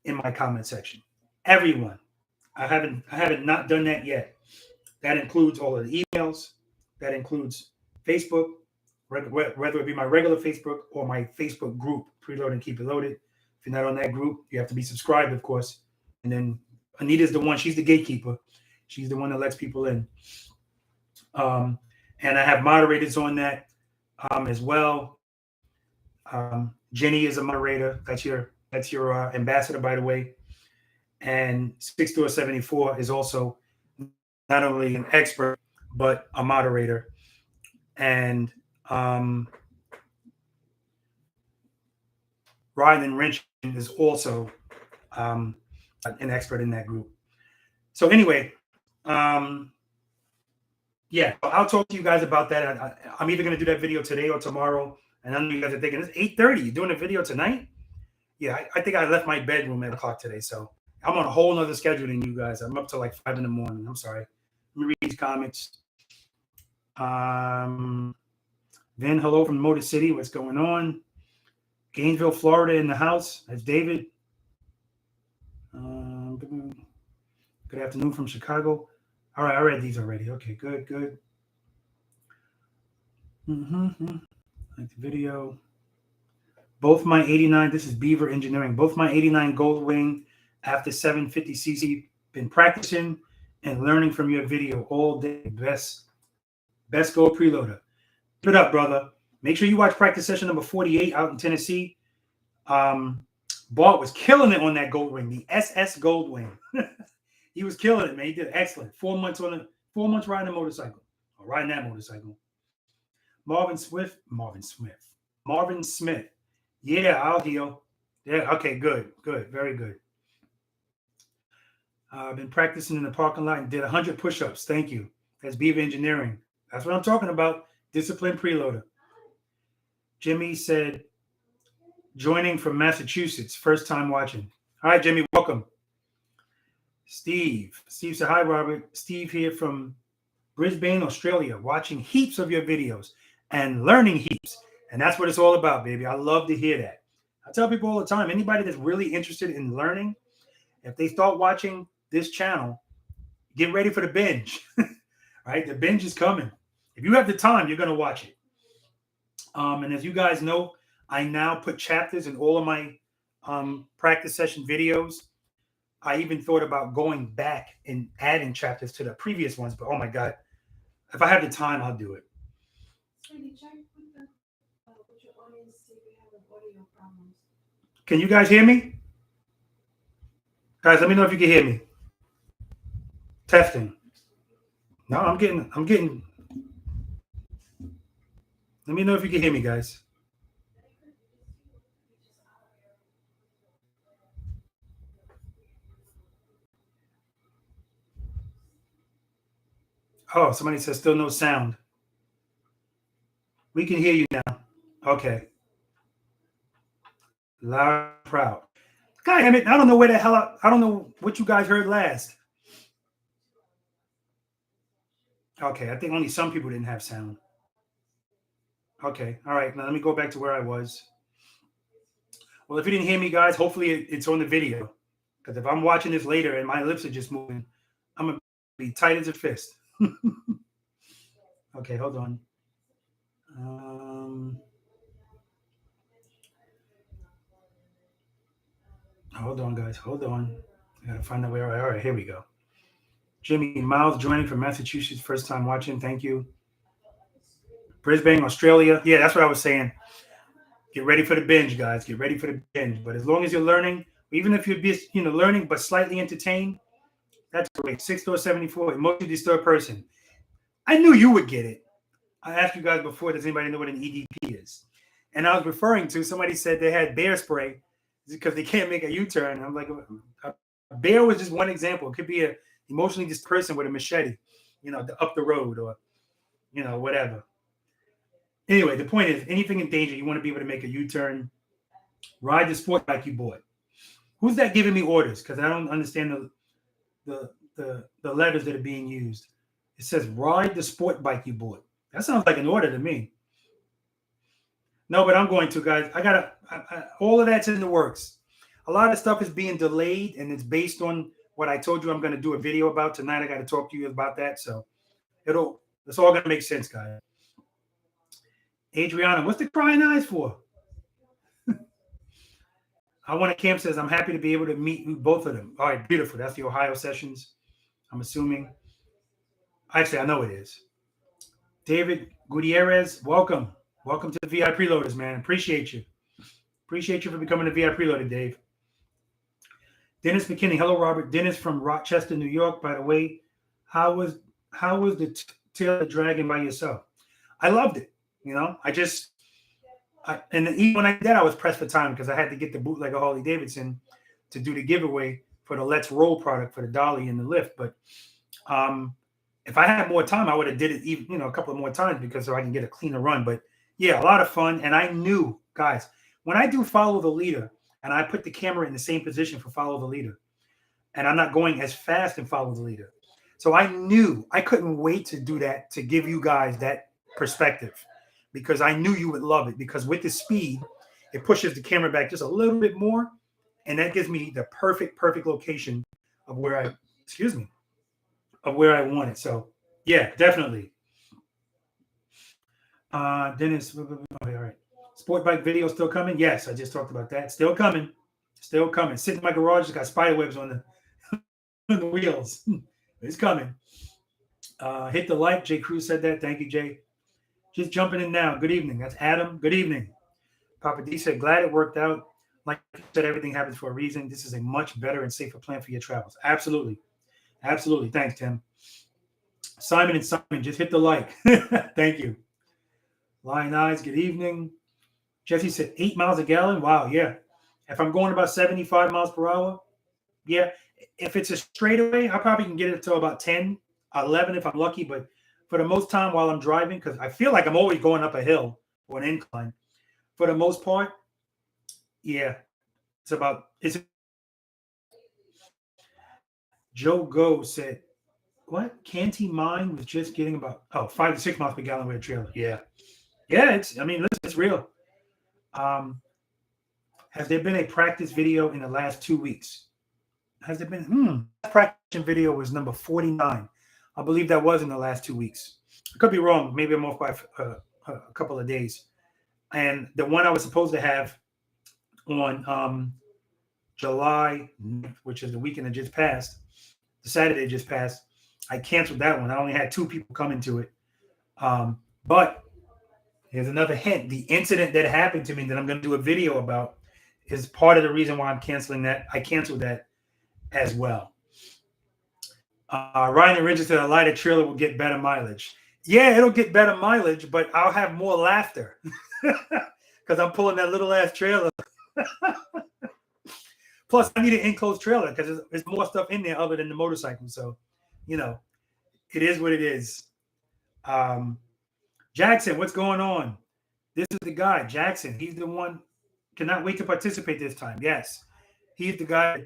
Speaker 1: in my comment section. Everyone. I haven't not done that yet. That includes all of the emails. That includes Facebook, whether it be my regular Facebook or my Facebook group, Preload and Keep It Loaded. If you're not on that group, you have to be subscribed, of course. And then Anita's the one, she's the gatekeeper. She's the one that lets people in. And I have moderators on that as well. Jenny is a moderator. That's your ambassador, by the way. And 6door74 is also not only an expert, but a moderator. And Ryan Wrench is also an expert in that group. So anyway, yeah, I'll talk to you guys about that. I'm either going to do that video today or tomorrow. And I know you guys are thinking, it's 8:30. You're doing a video tonight? Yeah, I think I left my bedroom at 8 o'clock today. So I'm on a whole nother schedule than you guys. I'm up to like 5 in the morning. I'm sorry. Let me read these comments. Vin, hello from Motor City. What's going on? Gainesville, Florida in the house. That's David. Good afternoon from Chicago. All right, I read these already. Okay, good. Like the video. Both my 89, this is Beaver Engineering. Both my 89 Goldwing after 750cc. Been practicing and learning from your video all day. Best Go Preloader. Put it up, brother. Make sure you watch practice session number 48 out in Tennessee. Bart was killing it on that Goldwing, the SS Goldwing. He was killing it, man. He did excellent. 4 months riding a motorcycle, or riding that motorcycle. Marvin Smith. Yeah, I'll heal. Yeah, okay, good, very good. I've been practicing in the parking lot and did 100 push-ups. Thank you. That's Beaver Engineering. That's what I'm talking about. Discipline preloader. Jimmy said, joining from Massachusetts, first time watching. All right, Jimmy, welcome. Steve said, hi, Robert. Steve here from Brisbane, Australia, watching heaps of your videos and learning heaps. And that's what it's all about, baby. I love to hear that. I tell people all the time, anybody that's really interested in learning, if they start watching this channel, get ready for the binge. Right? The binge is coming. If you have the time, you're going to watch it. And as you guys know, I now put chapters in all of my practice session videos. I even thought about going back and adding chapters to the previous ones, but oh my God, if I have the time, I'll do it. Can you guys hear me? Guys, let me know if you can hear me. Testing. No, I'm getting. Let me know if you can hear me, guys. Oh, somebody says still no sound. We can hear you now. Okay. Loud and proud. God damn it. I don't know where the hell I don't know what you guys heard last. Okay, I think only some people didn't have sound. Okay, all right. Now let me go back to where I was. Well, if you didn't hear me, guys, hopefully it's on the video. Because if I'm watching this later and my lips are just moving, I'm going to be tight as a fist. Okay, hold on. Hold on, guys. Hold on. I got to find out where I are. All right, here we go. Jimmy Miles joining from Massachusetts. First time watching. Thank you. Brisbane, Australia. Yeah, that's what I was saying. Get ready for the binge, guys. Get ready for the binge. But as long as you're learning, even if you're learning but slightly entertained, that's great. 6-74, emotionally disturbed person. I knew you would get it. I asked you guys before, does anybody know what an EDP is? And I was referring to, somebody said they had bear spray because they can't make a U-turn. I'm like, a bear was just one example. It could be an emotionally disturbed person with a machete, up the road or, whatever. Anyway, the point is, anything in danger, you want to be able to make a U-turn. Ride the sport bike you bought. Who's that giving me orders? Because I don't understand the letters that are being used. It says ride the sport bike you bought. That sounds like an order to me. No, but I'm going to, guys. All of that's in the works. A lot of stuff is being delayed, and it's based on what I told you I'm going to do a video about tonight. I got to talk to you about that. So it's all going to make sense, guys. Adriana, what's the crying eyes for? I want a camp says, I'm happy to be able to meet both of them. All right, beautiful. That's the Ohio sessions, I'm assuming. Actually, I know it is. David Gutierrez, welcome. Welcome to the V.I.Preloaders, man. Appreciate you. Appreciate you for becoming a V.I.Preloader, Dave. Dennis McKinney. Hello, Robert. Dennis from Rochester, New York. By the way, how was the Tail of the Dragon by yourself? I loved it. And even when I did that, I was pressed for time because I had to get the bootleg of Harley Davidson to do the giveaway for the Let's Roll product for the Dolly and the lift. But if I had more time, I would have did it even, a couple of more times so I can get a cleaner run. But yeah, a lot of fun. And I knew, guys, when I do follow the leader and I put the camera in the same position for follow the leader, and I'm not going as fast in follow the leader. So I knew I couldn't wait to do that, to give you guys that perspective, because I knew you would love it, because with the speed, it pushes the camera back just a little bit more. And that gives me the perfect location of where I want it. So yeah, definitely. Dennis, all right. Sport bike video still coming? Yes, I just talked about that. Still coming. Sitting in my garage, it's got spider webs on the wheels. It's coming. Hit the like. Jay Cruz said that. Thank you, Jay. Just jumping in now. Good evening. That's Adam. Good evening. Papa D said, glad it worked out. Like you said, everything happens for a reason. This is a much better and safer plan for your travels. Absolutely. Absolutely. Thanks, Tim. Simon, just hit the like. Thank you. Lion Eyes, good evening. Jesse said 8 miles a gallon. Wow, yeah. If I'm going about 75 miles per hour, yeah. If it's a straightaway, I probably can get it to about 10, 11 if I'm lucky. But for the most time while I'm driving, because I feel like I'm always going up a hill or an incline, for the most part, yeah, it's Joe Go said, what? Canty Mine was just getting about 5 to 6 miles per gallon with a trailer. Yeah. Yeah, listen, it's real. Has there been a practice video in the last 2 weeks? Has there been? Practice video was number 49. I believe that was in the last 2 weeks. I could be wrong. Maybe I'm off by a couple of days. And the one I was supposed to have on July, which is the weekend that just passed, the Saturday just passed, I canceled that one. I only had 2 people coming to it. But here's another hint. The incident that happened to me that I'm going to do a video about is part of the reason why I'm canceling that. I canceled that as well. Ryan and Richard said a lighter trailer will get better mileage. Yeah, it'll get better mileage, but I'll have more laughter because I'm pulling that little ass trailer. Plus, I need an enclosed trailer because there's more stuff in there other than the motorcycle. So, it is what it is. Jackson, what's going on? This is the guy, Jackson. He's the one. Cannot wait to participate this time. Yes, he's the guy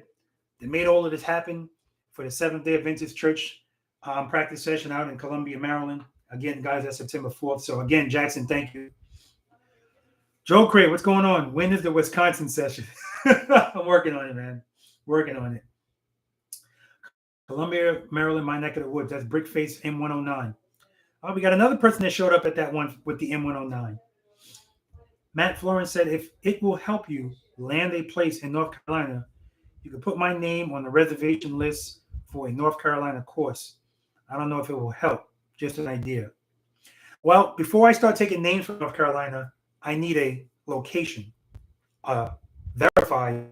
Speaker 1: that made all of this happen for the Seventh-day Adventist Church practice session out in Columbia, Maryland. Again, guys, that's September 4th. So again, Jackson, thank you. Joe Craig, what's going on? When is the Wisconsin session? I'm working on it, man. Working on it. Columbia, Maryland, my neck of the woods. That's Brickface M109. Oh, we got another person that showed up at that one with the M109. Matt Florence said, if it will help you land a place in North Carolina, you can put my name on the reservation list for a North Carolina course. I don't know if it will help. Just an idea. Well, before I start taking names from North Carolina, I need a location, a verified,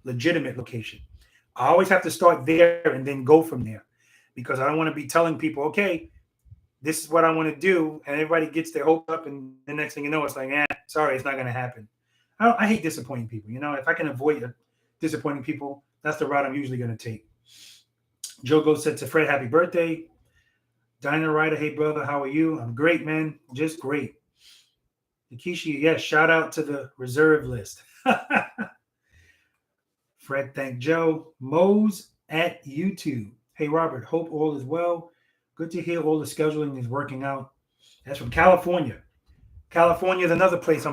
Speaker 1: legitimate location. I always have to start there and then go from there because I don't want to be telling people, okay, this is what I want to do, and everybody gets their hopes up, and the next thing you know, it's like, sorry, it's not going to happen. I hate disappointing people. If I can avoid disappointing people, that's the route I'm usually going to take. Jogo said to Fred, happy birthday. Diner Rider, hey, brother, how are you? I'm great, man. Just great. Nikishi, yes, shout out to the reserve list. Fred, thank Joe. Mose at YouTube. Hey, Robert, hope all is well. Good to hear all the scheduling is working out. That's from California. California is another place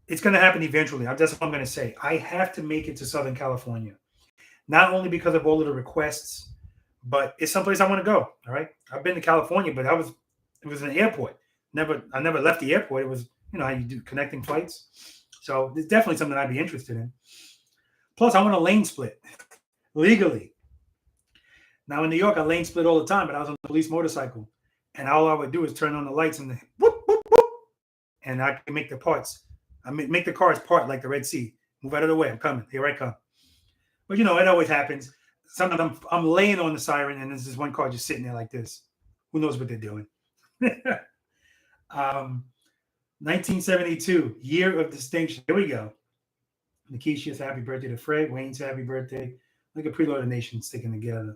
Speaker 1: it's going to happen eventually. That's what I'm going to say. I have to make it to Southern California. Not only because of all of the requests, but it's someplace I want to go. All right. I've been to California, but it was an airport. I never left the airport. It was, how you do connecting flights. So it's definitely something I'd be interested in. Plus, I want a lane split legally. Now in New York, I lane split all the time, but I was on a police motorcycle, and all I would do is turn on the lights and whoop, whoop, whoop, and I can make the parts. I make the cars part like the Red Sea. Move out of the way. I'm coming. Here I come. But it always happens. Sometimes I'm laying on the siren, and there's this one car just sitting there like this. Who knows what they're doing? 1972, year of distinction. Here we go. Nikisha's happy birthday to Fred. Wayne's happy birthday. Look at Preloader Nation sticking together.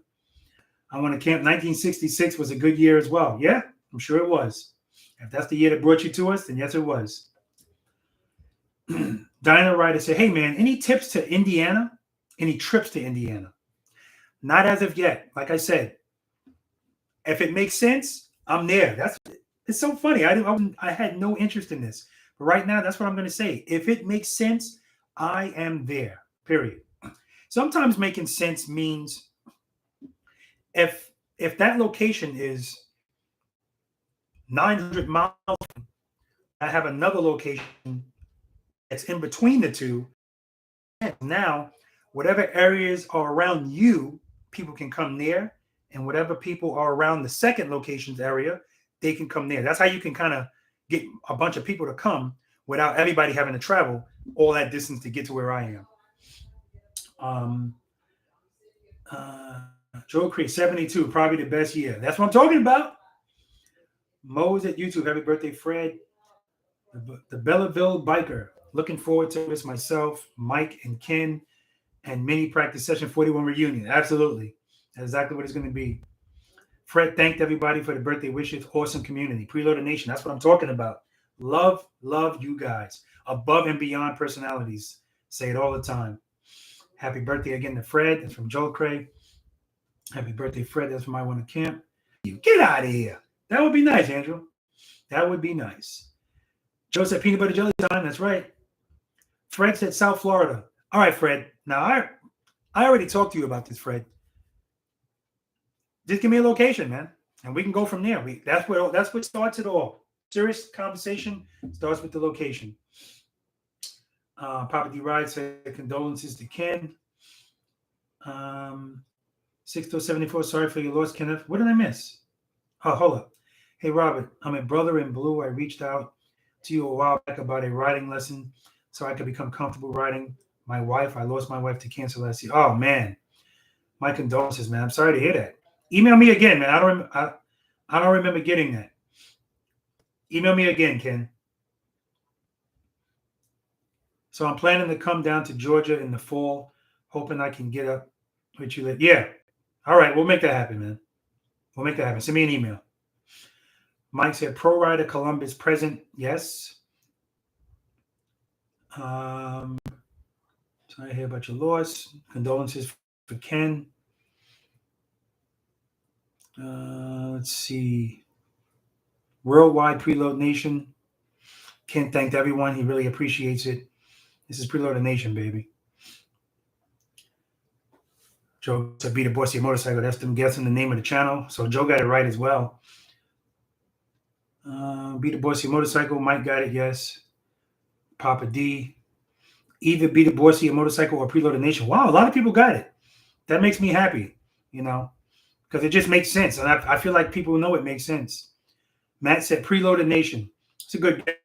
Speaker 1: I want to camp. 1966 was a good year as well. Yeah, I'm sure it was. If that's the year that brought you to us, then yes, it was. Dino Rider said, hey, man, any tips to Indiana? Any trips to Indiana? Not as of yet. Like I said, if it makes sense, I'm there. It's so funny. I had no interest in this. But right now, that's what I'm going to say. If it makes sense, I am there, period. Sometimes making sense means if that location is 900 miles, I have another location that's in between the two. Now, whatever areas are around you, people can come there. And whatever people are around the second location's area, they can come there. That's how you can kind of get a bunch of people to come without everybody having to travel all that distance to get to where I am. Joe Creek, 72, probably the best year. That's what I'm talking about. Mo's at YouTube. Happy birthday, Fred. The Belleville Biker. Looking forward to this myself, Mike and Ken, and mini practice session 41 reunion. Absolutely. That's exactly what it's going to be. Fred thanked everybody for the birthday wishes. Awesome community. Preloader Nation. That's what I'm talking about. Love you guys. Above and beyond personalities. Say it all the time. Happy birthday again to Fred. That's from Joel Craig. Happy birthday, Fred. That's from I Want to Camp. Get out of here. That would be nice, Andrew. That would be nice. Joe said peanut butter jelly time. That's right. Fred said South Florida. All right, Fred. Now, I already talked to you about this, Fred. Just give me a location, man, and we can go from there. That's what starts it all. Serious conversation starts with the location. Papa D. Ride said condolences to Ken. 6074, sorry for your loss, Kenneth. What did I miss? Oh, hold up. Hey, Robert, I'm a brother in blue. I reached out to you a while back about a riding lesson so I could become comfortable riding. I lost my wife to cancer last year. Oh, man. My condolences, man. I'm sorry to hear that. Email me again, man. I don't remember getting that. Email me again, Ken. So I'm planning to come down to Georgia in the fall, hoping I can get up with you. Yeah. All right. We'll make that happen, man. We'll make that happen. Send me an email. Mike said, Pro Rider Columbus present. Yes. Sorry to hear about your loss. Condolences for Ken. Let's see. Worldwide Preload Nation. Ken thanked everyone. He really appreciates it. This is Preloader Nation, baby. Joe said, be the boss of your motorcycle. That's them guessing the name of the channel. So Joe got it right as well. Be the boss of your motorcycle. Mike got it, yes. Papa D. Either be the boss of your motorcycle or Preloader Nation. Wow, a lot of people got it. That makes me happy, because it just makes sense. And I feel like people know it makes sense. Matt said Preloader Nation. It's a good guess.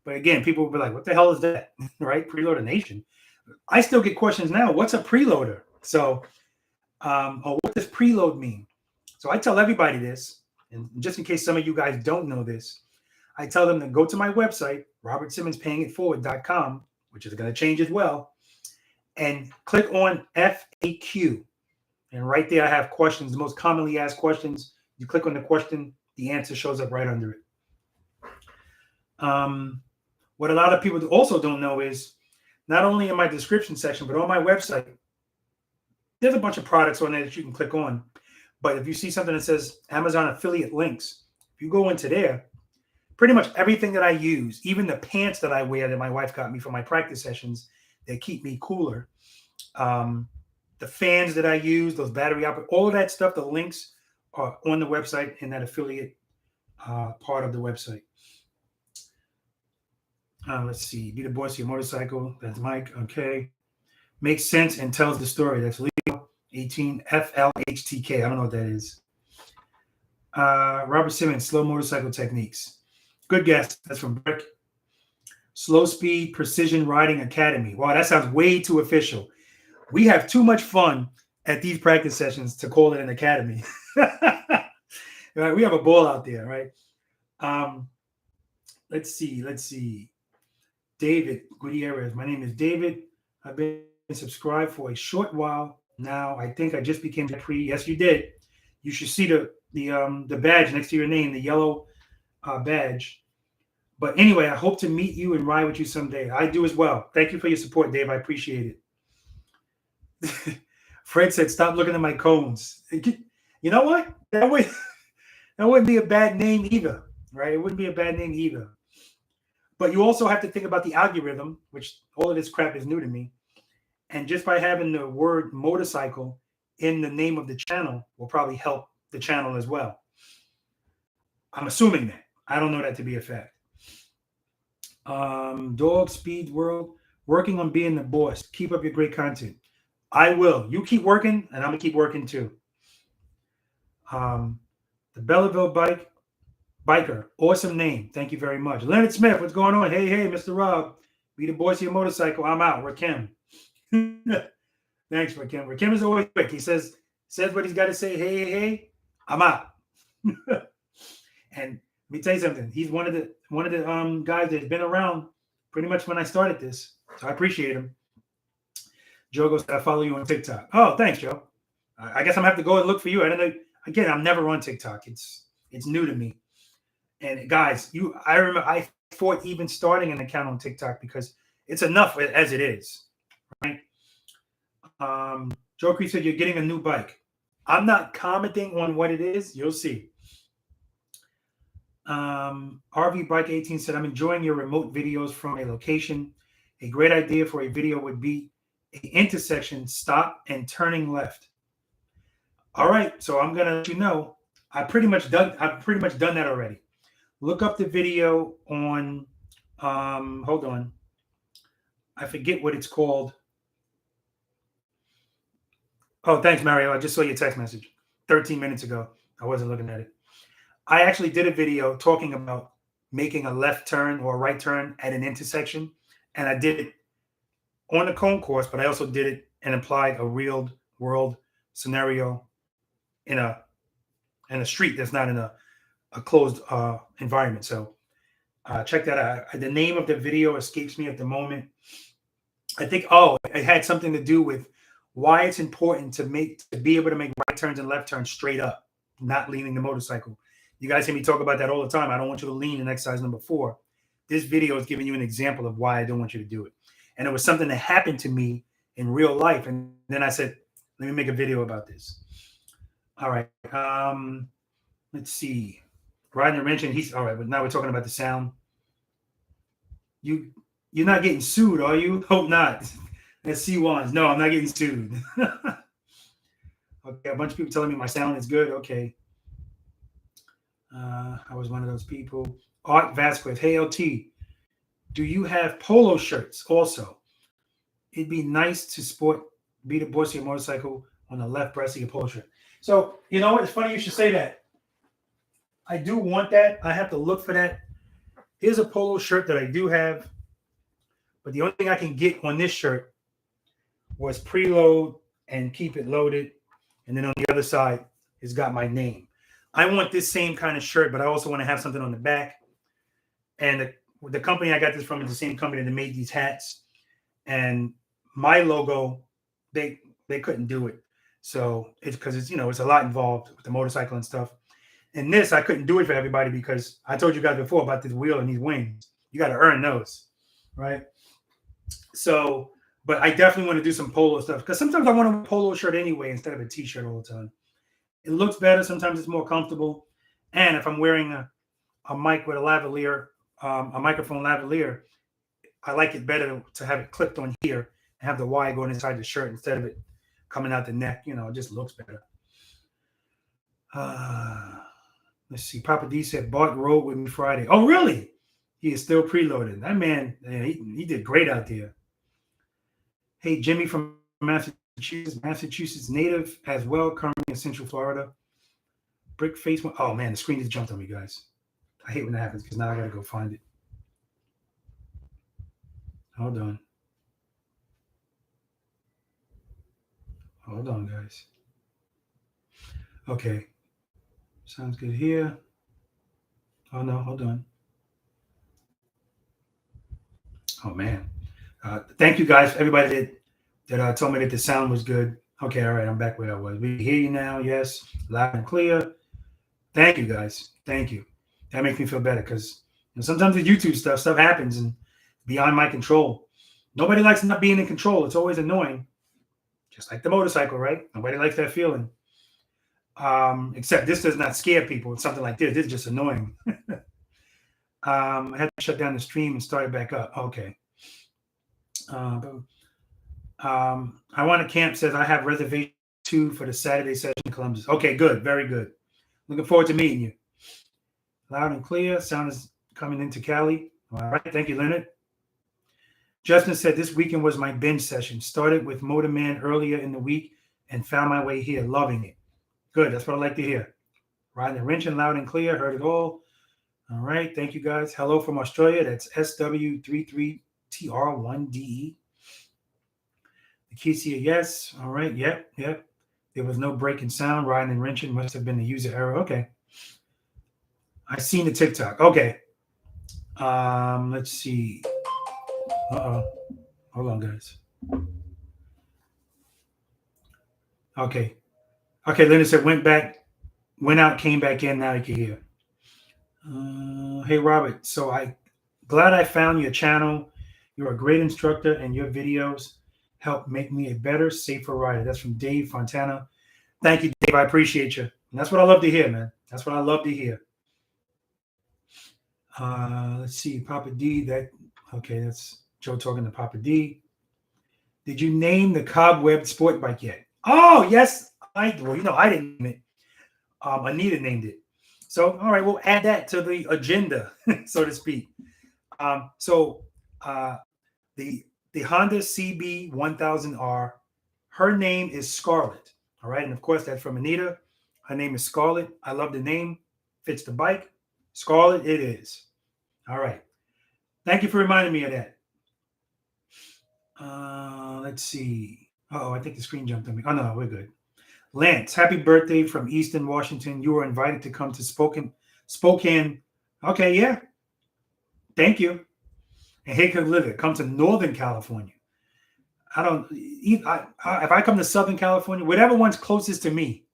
Speaker 1: But again, people will be like, what the hell is that? Right? Preloader Nation. I still get questions now. What's a preloader? So, or what does preload mean? So I tell everybody this, and just in case some of you guys don't know this, I tell them to go to my website, robertsimmons.payingitforward.com, which is going to change as well, and click on FAQ. And right there, I have questions, the most commonly asked questions. You click on the question, the answer shows up right under it. What a lot of people also don't know is not only in my description section, but on my website, there's a bunch of products on there that you can click on. But if you see something that says Amazon affiliate links, if you go into there, pretty much everything that I use, even the pants that I wear that my wife got me for my practice sessions, they keep me cooler. The fans that I use, those battery operated, all of that stuff, the links are on the website in that affiliate part of the website. Let's see. Be the boss of your motorcycle. That's Mike. Okay. Makes sense and tells the story. That's Leo 18 FLHTK. I don't know what that is. Robert Simmons, slow motorcycle techniques. Good guess. That's from Brick. Slow Speed Precision Riding Academy. Wow, that sounds way too official. We have too much fun at these practice sessions to call it an academy. Right? We have a ball out there, right? Let's see. David Gutierrez. My name is David. I've been subscribed for a short while now. I think I just became pre. Yes, you did. You should see the badge next to your name, the yellow badge. But anyway, I hope to meet you and ride with you someday. I do as well. Thank you for your support, Dave. I appreciate it. Fred said, stop looking at my cones. You know what? That wouldn't be a bad name either, right? It wouldn't be a bad name either. But you also have to think about the algorithm, which all of this crap is new to me. And just by having the word motorcycle in the name of the channel will probably help the channel as well. I'm assuming that. I don't know that to be a fact. Dog Speed World, working on being the boss. Keep up your great content. I will. You keep working, and I'm going to keep working too. The Belleville Biker. Awesome name. Thank you very much. Leonard Smith, what's going on? Hey, Mr. Rob. Be the boss of your motorcycle. I'm out. Rakim. Thanks, Rakim. Rakim is always quick. He says what he's got to say. Hey. I'm out. And Let me tell you something. He's one of the guys that's been around pretty much when I started this. So I appreciate him. Joe goes, I follow you on TikTok. Oh, thanks, Joe. I guess I'm gonna have to go and look for you. I don't know. Again, I'm never on TikTok. It's new to me. And guys, I remember I fought even starting an account on TikTok because it's enough as it is, right? Joe Creed said you're getting a new bike. I'm not commenting on what it is. You'll see. RV Bike 18 said, I'm enjoying your remote videos from a location. A great idea for a video would be an intersection stop and turning left. All right, so I'm gonna let you know. I've pretty much done that already. Look up the video on hold on. I forget what it's called. Oh, thanks, Mario. I just saw your text message 13 minutes ago. I wasn't looking at it. I actually did a video talking about making a left turn or a right turn at an intersection. And I did it on the cone course, but I also did it and applied a real world scenario in a street that's not in a closed environment. So check that out. The name of the video escapes me at the moment. I think, it had something to do with why it's important to be able to make right turns and left turns straight up, not leaning the motorcycle. You guys hear me talk about that all the time. I don't want you to lean in exercise number 4. This video is giving you an example of why I don't want you to do it. And it was something that happened to me in real life. And then I said, let me make a video about this. All right. Let's see. Ryder mentioned he's all right, but now we're talking about the sound. You're not getting sued, are you? Hope not. That's C1s. No, I'm not getting sued. Okay, a bunch of people telling me my sound is good. Okay. I was one of those people. Art Vasquez. Hey, LT, do you have polo shirts also? It'd be nice to be the boss of your motorcycle on the left breast of your polo shirt. So, you know what? It's funny you should say that. I do want that. I have to look for that. Here's a polo shirt that I do have. But the only thing I can get on this shirt was preload and keep it loaded. And then on the other side, it's got my name. I want this same kind of shirt, but I also want to have something on the back. And the company I got this from is the same company that made these hats. And my logo, they couldn't do it. So it's because it's a lot involved with the motorcycle and stuff. And this, I couldn't do it for everybody because I told you guys before about this wheel and these wings. You got to earn those, right? So, but I definitely want to do some polo stuff because sometimes I want a polo shirt anyway instead of a t-shirt all the time. It looks better. Sometimes it's more comfortable. And if I'm wearing a mic with a lavalier, a microphone lavalier, I like it better to have it clipped on here and have the wire going inside the shirt instead of it coming out the neck. It just looks better. Let's see. Papa D said, Bart rode with me Friday. Oh, really? He is still preloaded. That man, he did great out there. Hey, Jimmy from Massachusetts native as well, currently in Central Florida. Brick face. Oh, man, the screen just jumped on me, guys. I hate when that happens because now I got to go find it. Hold on. Hold on, guys. Okay. Sounds good here. Oh, no, hold on. Oh, man. Thank you, guys, everybody that told me that the sound was good. Okay, all right, I'm back where I was. We hear you now, yes, loud and clear. Thank you, guys. Thank you. That makes me feel better because sometimes the YouTube stuff happens and beyond my control. Nobody likes not being in control. It's always annoying. Just like the motorcycle, right? Nobody likes that feeling. Except this does not scare people. It's something like this. This is just annoying. I had to shut down the stream and start it back up. Okay. I want to camp says I have reservation 2 for the Saturday session in Columbus. Okay, good. Very good. Looking forward to meeting you. Loud and clear. Sound is coming into Cali. All right. Thank you, Leonard. Justin said this weekend was my binge session. Started with Motor Man earlier in the week and found my way here. Loving it. Good. That's what I like to hear. Riding the wrench and loud and clear. Heard it all. All right. Thank you, guys. Hello from Australia. That's SW33TR1DE. The keys here, yes. All right. Yep. There was no break in sound. Riding and wrenching must have been a user error. Okay. I seen the TikTok. Okay. Let's see. Uh-oh. Hold on, guys. Okay. Okay, Linda said went out, came back in, now you can hear. Hey Robert, so glad I found your channel. You're a great instructor and your videos help make me a better, safer rider. That's from Dave Fontana. Thank you, Dave. I appreciate you. And that's what I love to hear, man. That's what I love to hear. Let's see, Papa D. That's Joe talking to Papa D. Did you name the Cobweb sport bike yet? Oh, yes, I didn't name it. Anita named it. So, all right, we'll add that to the agenda, so to speak. The Honda CB 1000R, her name is Scarlett. All right, and of course, that's from Anita. Her name is Scarlett. I love the name. Fits the bike. Scarlett, it is. All right. Thank you for reminding me of that. Let's see. I think the screen jumped on me. Oh, no, we're good. Lance, happy birthday from Easton, Washington. You were invited to come to Spokane. Okay, yeah. Thank you. And hey, could live it. Come to Northern California. If I come to Southern California, whatever one's closest to me.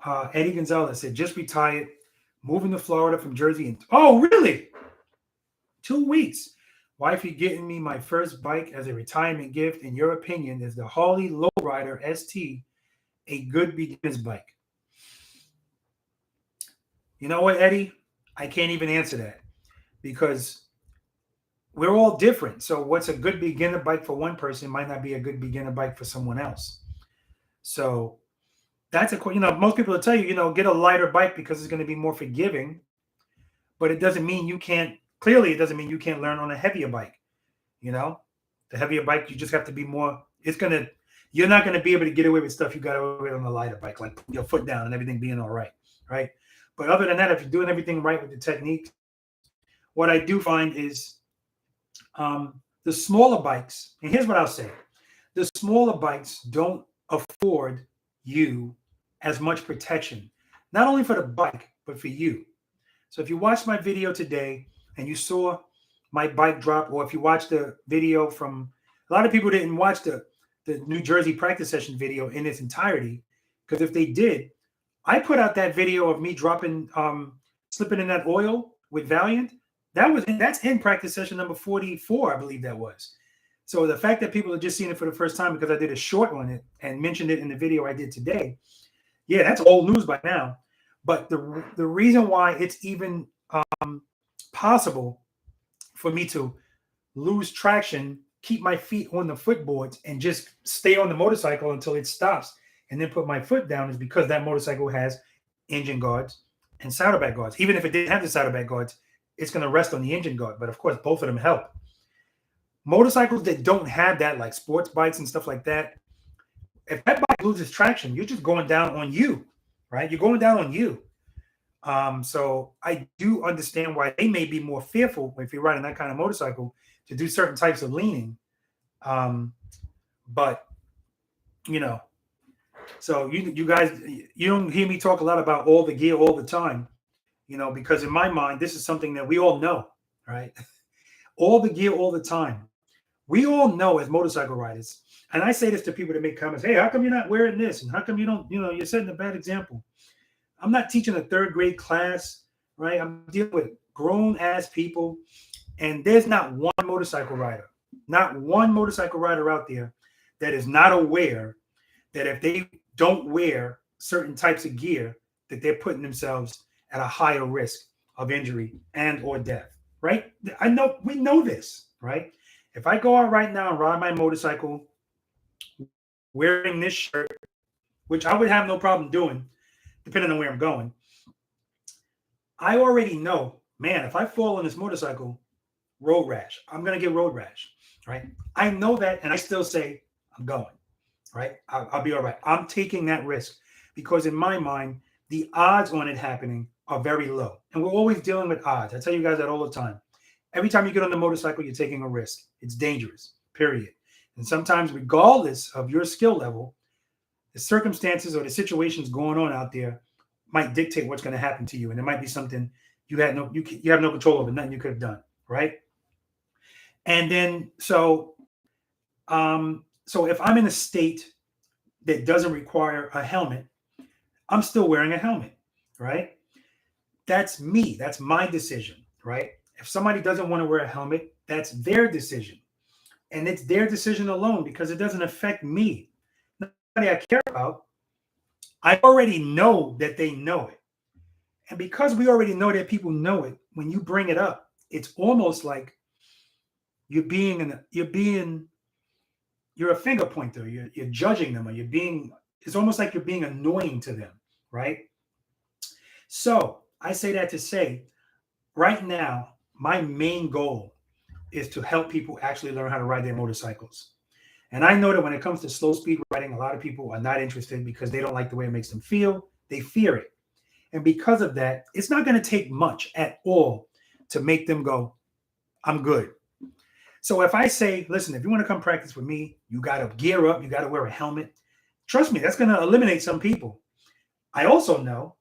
Speaker 1: Eddie Gonzalez said, just retired, moving to Florida from Jersey. Oh, really? 2 weeks. Wifey getting me my first bike as a retirement gift. In your opinion, is the Harley Lowrider ST a good beginner's bike? You know what, Eddie? I can't even answer that because we're all different. So what's a good beginner bike for one person might not be a good beginner bike for someone else. So that's most people will tell you, get a lighter bike because it's going to be more forgiving, but it doesn't mean you can't learn on a heavier bike. The heavier bike, you just have to be more, you're not going to be able to get away with stuff you got away with on a lighter bike, like putting your foot down and everything being all right. Right. But other than that, if you're doing everything right with the technique, what I do find is the smaller bikes, and here's what I'll say. The smaller bikes don't afford you as much protection, not only for the bike, but for you. So if you watched my video today and you saw my bike drop, or if you watched the video from, a lot of people didn't watch the New Jersey practice session video in its entirety, because if they did, I put out that video of me dropping, slipping in that oil with Valiant. That's in practice session number 44, I believe that was. So the fact that people are just seeing it for the first time because I did a short on it and mentioned it in the video I did today, yeah, that's old news by now. But the reason why it's even possible for me to lose traction, keep my feet on the footboards, and just stay on the motorcycle until it stops, and then put my foot down is because that motorcycle has engine guards and saddlebag guards. Even if it didn't have the saddlebag guards, it's going to rest on the engine guard. But of course, both of them help. Motorcycles that don't have that, like sports bikes and stuff like that, if that bike loses traction, you're just going down on you, right? You're going down on you. So I do understand why they may be more fearful if you're riding that kind of motorcycle to do certain types of leaning. But so you guys, you don't hear me talk a lot about all the gear all the time, because in my mind, this is something that we all know, right? All the gear all the time. We all know as motorcycle riders, and I say this to people that make comments, hey, how come you're not wearing this? And how come you don't, you're setting a bad example. I'm not teaching a third grade class, right? I'm dealing with grown ass people, and there's not one motorcycle rider out there that is not aware that if they don't wear certain types of gear, that they're putting themselves at a higher risk of injury and or death, right? We know this, right? If I go out right now and ride my motorcycle wearing this shirt, which I would have no problem doing, depending on where I'm going, I already know, man, if I fall on this motorcycle, road rash, I'm going to get road rash, right? I know that, and I still say, I'm going, right? I'll be all right. I'm taking that risk because in my mind, the odds on it happening are very low. And we're always dealing with odds. I tell you guys that all the time. Every time you get on the motorcycle, you're taking a risk. It's dangerous, period. And sometimes, regardless of your skill level, the circumstances or the situations going on out there might dictate what's going to happen to you, and it might be something you have no control over, nothing you could have done, right? And then so if I'm in a state that doesn't require a helmet, I'm still wearing a helmet, right? That's me. That's my decision, right? If somebody doesn't want to wear a helmet, that's their decision. And it's their decision alone because it doesn't affect me. Nobody I care about. I already know that they know it. And because we already know that people know it, when you bring it up, it's almost like you're a finger pointer. You're judging them, or it's almost like you're being annoying to them, right? So I say that to say, right now, my main goal is to help people actually learn how to ride their motorcycles. And I know that when it comes to slow speed riding, a lot of people are not interested because they don't like the way it makes them feel. They fear it. And because of that, it's not going to take much at all to make them go, I'm good. So if I say, listen, if you want to come practice with me, you got to gear up, you got to wear a helmet. Trust me, that's going to eliminate some people. I also know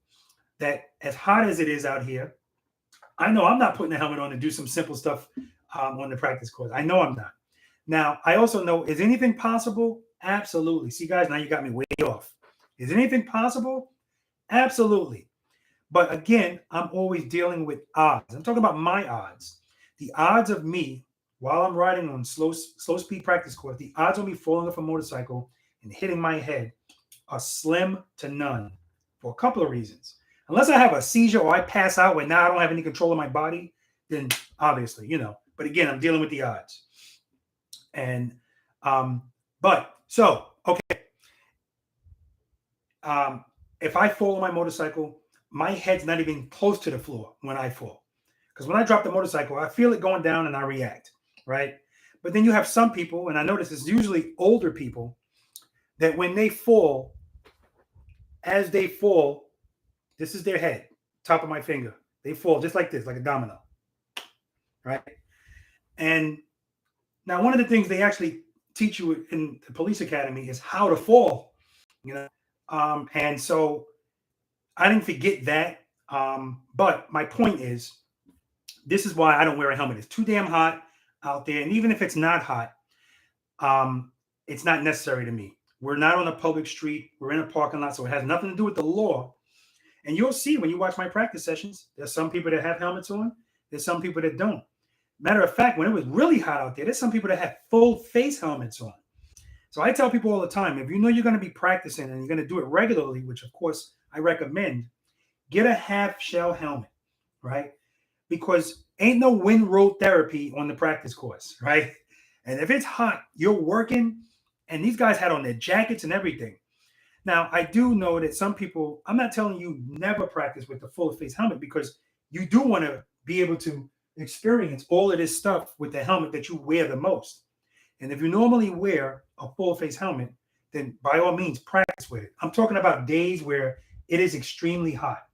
Speaker 1: that as hot as it is out here, I know I'm not putting a helmet on to do some simple stuff on the practice course. I know I'm not. Now, I also know, is anything possible? Absolutely. See, guys, now you got me way off. Is anything possible? Absolutely. But again, I'm always dealing with odds. I'm talking about my odds. The odds of me, while I'm riding on slow speed practice course, the odds of me falling off a motorcycle and hitting my head are slim to none for a couple of reasons. Unless I have a seizure or I pass out when now I don't have any control of my body, then obviously, But again, I'm dealing with the odds. And, if I fall on my motorcycle, my head's not even close to the floor when I fall. Because when I drop the motorcycle, I feel it going down and I react, right? But then you have some people, and I notice it's usually older people, that when they fall, as they fall, this is their head, top of my finger. They fall just like this, like a domino, right? And now one of the things they actually teach you in the police academy is how to fall, and so I didn't forget that. But my point is, this is why I don't wear a helmet. It's too damn hot out there. And even if it's not hot, it's not necessary to me. We're not on a public street. We're in a parking lot. So it has nothing to do with the law. And you'll see when you watch my practice sessions, there's some people that have helmets on. There's some people that don't. Matter of fact, when it was really hot out there, there's some people that have full face helmets on. So I tell people all the time, if you know you're going to be practicing and you're going to do it regularly, which of course I recommend, get a half shell helmet, right? Because ain't no wind road therapy on the practice course, right? And if it's hot, you're working, and these guys had on their jackets and everything. Now, I do know that some people, I'm not telling you never practice with the full face helmet, because you do want to be able to experience all of this stuff with the helmet that you wear the most. And if you normally wear a full face helmet, then by all means practice with it. I'm talking about days where it is extremely hot,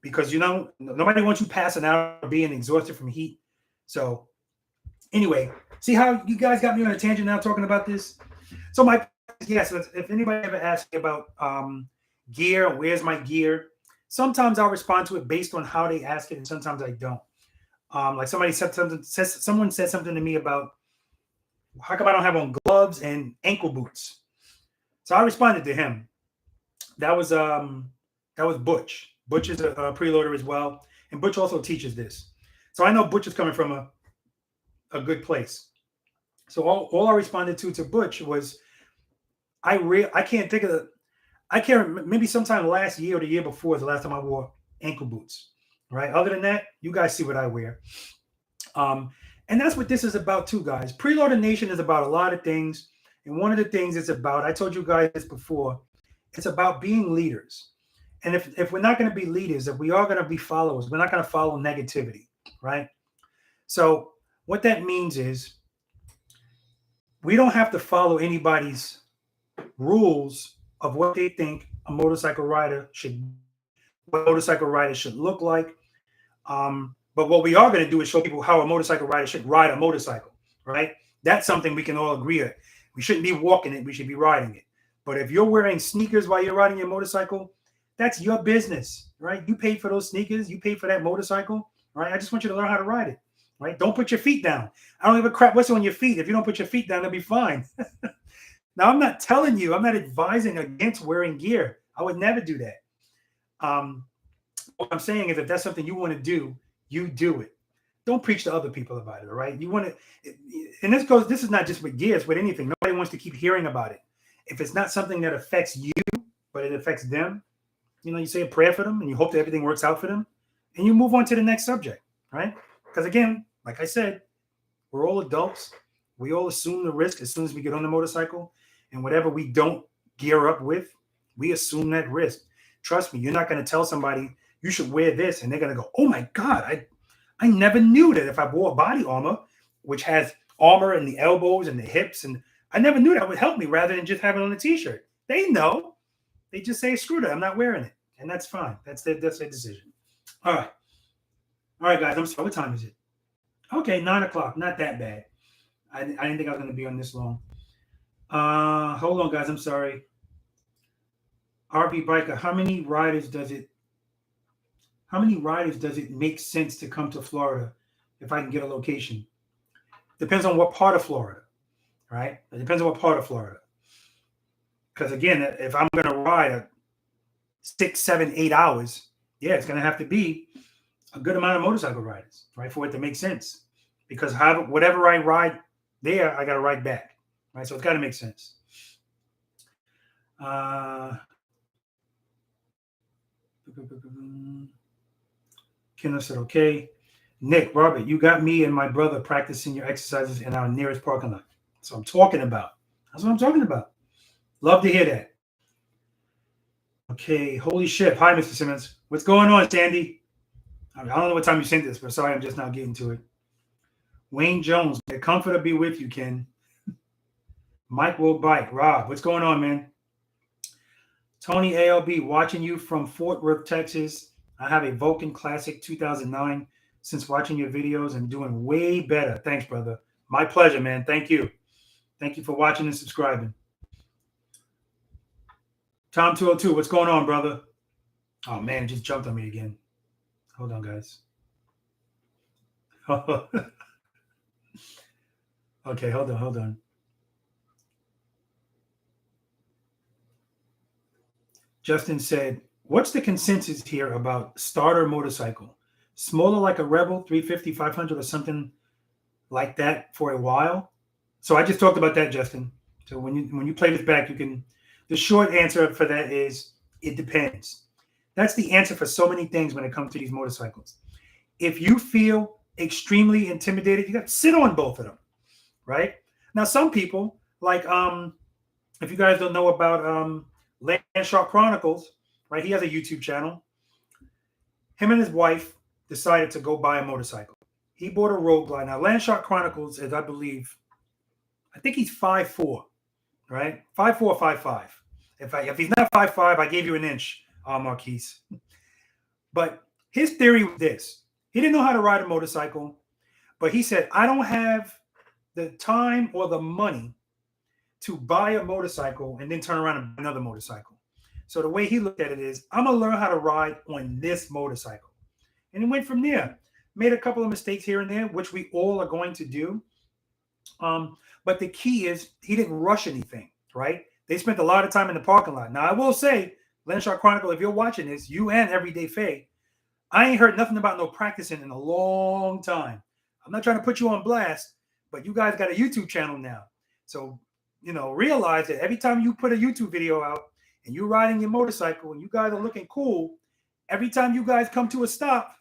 Speaker 1: because nobody wants you passing out or being exhausted from heat. So anyway, see how you guys got me on a tangent now talking about this? So if anybody ever asks me about gear, where's my gear? Sometimes I'll respond to it based on how they ask it, and sometimes I don't. Like someone said something to me about, how come I don't have on gloves and ankle boots? So I responded to him. That was Butch. Butch is a preloader as well, and Butch also teaches this. So I know Butch is coming from a good place. So all I responded to Butch was, I can't think of maybe sometime last year or the year before is the last time I wore ankle boots, right? Other than that, you guys see what I wear. And that's what this is about too, guys. Preloader Nation is about a lot of things. And one of the things it's about, I told you guys this before, it's about being leaders. And if we're not going to be leaders, if we are going to be followers, we're not going to follow negativity, right? So what that means is we don't have to follow anybody's rules of what they think a motorcycle rider should look like. But what we are going to do is show people how a motorcycle rider should ride a motorcycle, right? That's something we can all agree on. We shouldn't be walking it. We should be riding it. But if you're wearing sneakers while you're riding your motorcycle, That's your business, right? You paid for those sneakers. You paid for that motorcycle, right? I just want you to learn how to ride it, right? Don't put your feet down. I don't give a crap what's on your feet. If you don't put your feet down, it'll be fine. Now, I'm not telling you, I'm not advising against wearing gear. I would never do that. What I'm saying is if that's something you want to do, you do it. Don't preach to other people about it, all right? You want to, and this is not just with gear, it's with anything. Nobody wants to keep hearing about it. If it's not something that affects you, but it affects them, you say a prayer for them and you hope that everything works out for them and you move on to the next subject, right? Because again, like I said, we're all adults. We all assume the risk as soon as we get on the motorcycle, and whatever we don't gear up with, we assume that risk. Trust me, you're not going to tell somebody you should wear this and they're going to go, oh my God, I never knew that if I wore body armor, which has armor in the elbows and the hips, and I never knew that would help me rather than just having it on a t-shirt. They know. They just say, screw that, I'm not wearing it. And that's fine. That's their decision. All right, guys, I'm sorry. What time is it? Okay, 9 o'clock. Not that bad. I didn't think I was going to be on this long. Hold on, guys. I'm sorry. RV Biker, how many riders does it make sense to come to Florida if I can get a location? Depends on what part of Florida, right? It depends on what part of Florida. Because again, if I'm going to ride 6, 7, 8 hours, yeah, it's going to have to be a good amount of motorcycle riders, right, for it to make sense. Because whatever I ride there, I got to ride back, right? So it's got to make sense. Kenna said, okay. Nick, Robert, you got me and my brother practicing your exercises in our nearest parking lot. That's what I'm talking about. That's what I'm talking about. Love to hear that. Okay, holy shit. Hi, Mr. Simmons. What's going on, Sandy? I don't know what time you sent this, but sorry, I'm just not getting to it. Wayne Jones, may the comfort be with you, Ken. Mike will bite. Rob, what's going on, man? Tony ALB, watching you from Fort Worth, Texas. I have a Vulcan Classic 2009. Since watching your videos and doing way better. Thanks, brother. My pleasure, man. Thank you. Thank you for watching and subscribing. Tom 202, what's going on, brother? Oh, man, it just jumped on me again. Hold on, guys. Okay, hold on. Justin said, what's the consensus here about starter motorcycle? Smaller like a Rebel, 350, 500 or something like that for a while? So I just talked about that, Justin. So when you play this back, the short answer for that is it depends. That's the answer for so many things when it comes to these motorcycles. If you feel extremely intimidated, you got to sit on both of them, right? Now, some people, like, if you guys don't know about Landshark Chronicles, right? He has a YouTube channel. Him and his wife decided to go buy a motorcycle. He bought a Road Glide. Now, Landshark Chronicles is, I think he's 5'4", right? 5'4", 5'5". If he's not 5'5", I gave you an inch, Marquise. But his theory was this. He didn't know how to ride a motorcycle, but he said, I don't have the time or the money to buy a motorcycle and then turn around and buy another motorcycle. So the way he looked at it is, I'm going to learn how to ride on this motorcycle. And he went from there. Made a couple of mistakes here and there, which we all are going to do. But the key is he didn't rush anything, right? They spent a lot of time in the parking lot. Now, I will say, Landshark Chronicle, if you're watching this, you and Everyday Faye, I ain't heard nothing about no practicing in a long time. I'm not trying to put you on blast, but you guys got a YouTube channel now. So, realize that every time you put a YouTube video out and you're riding your motorcycle and you guys are looking cool, every time you guys come to a stop,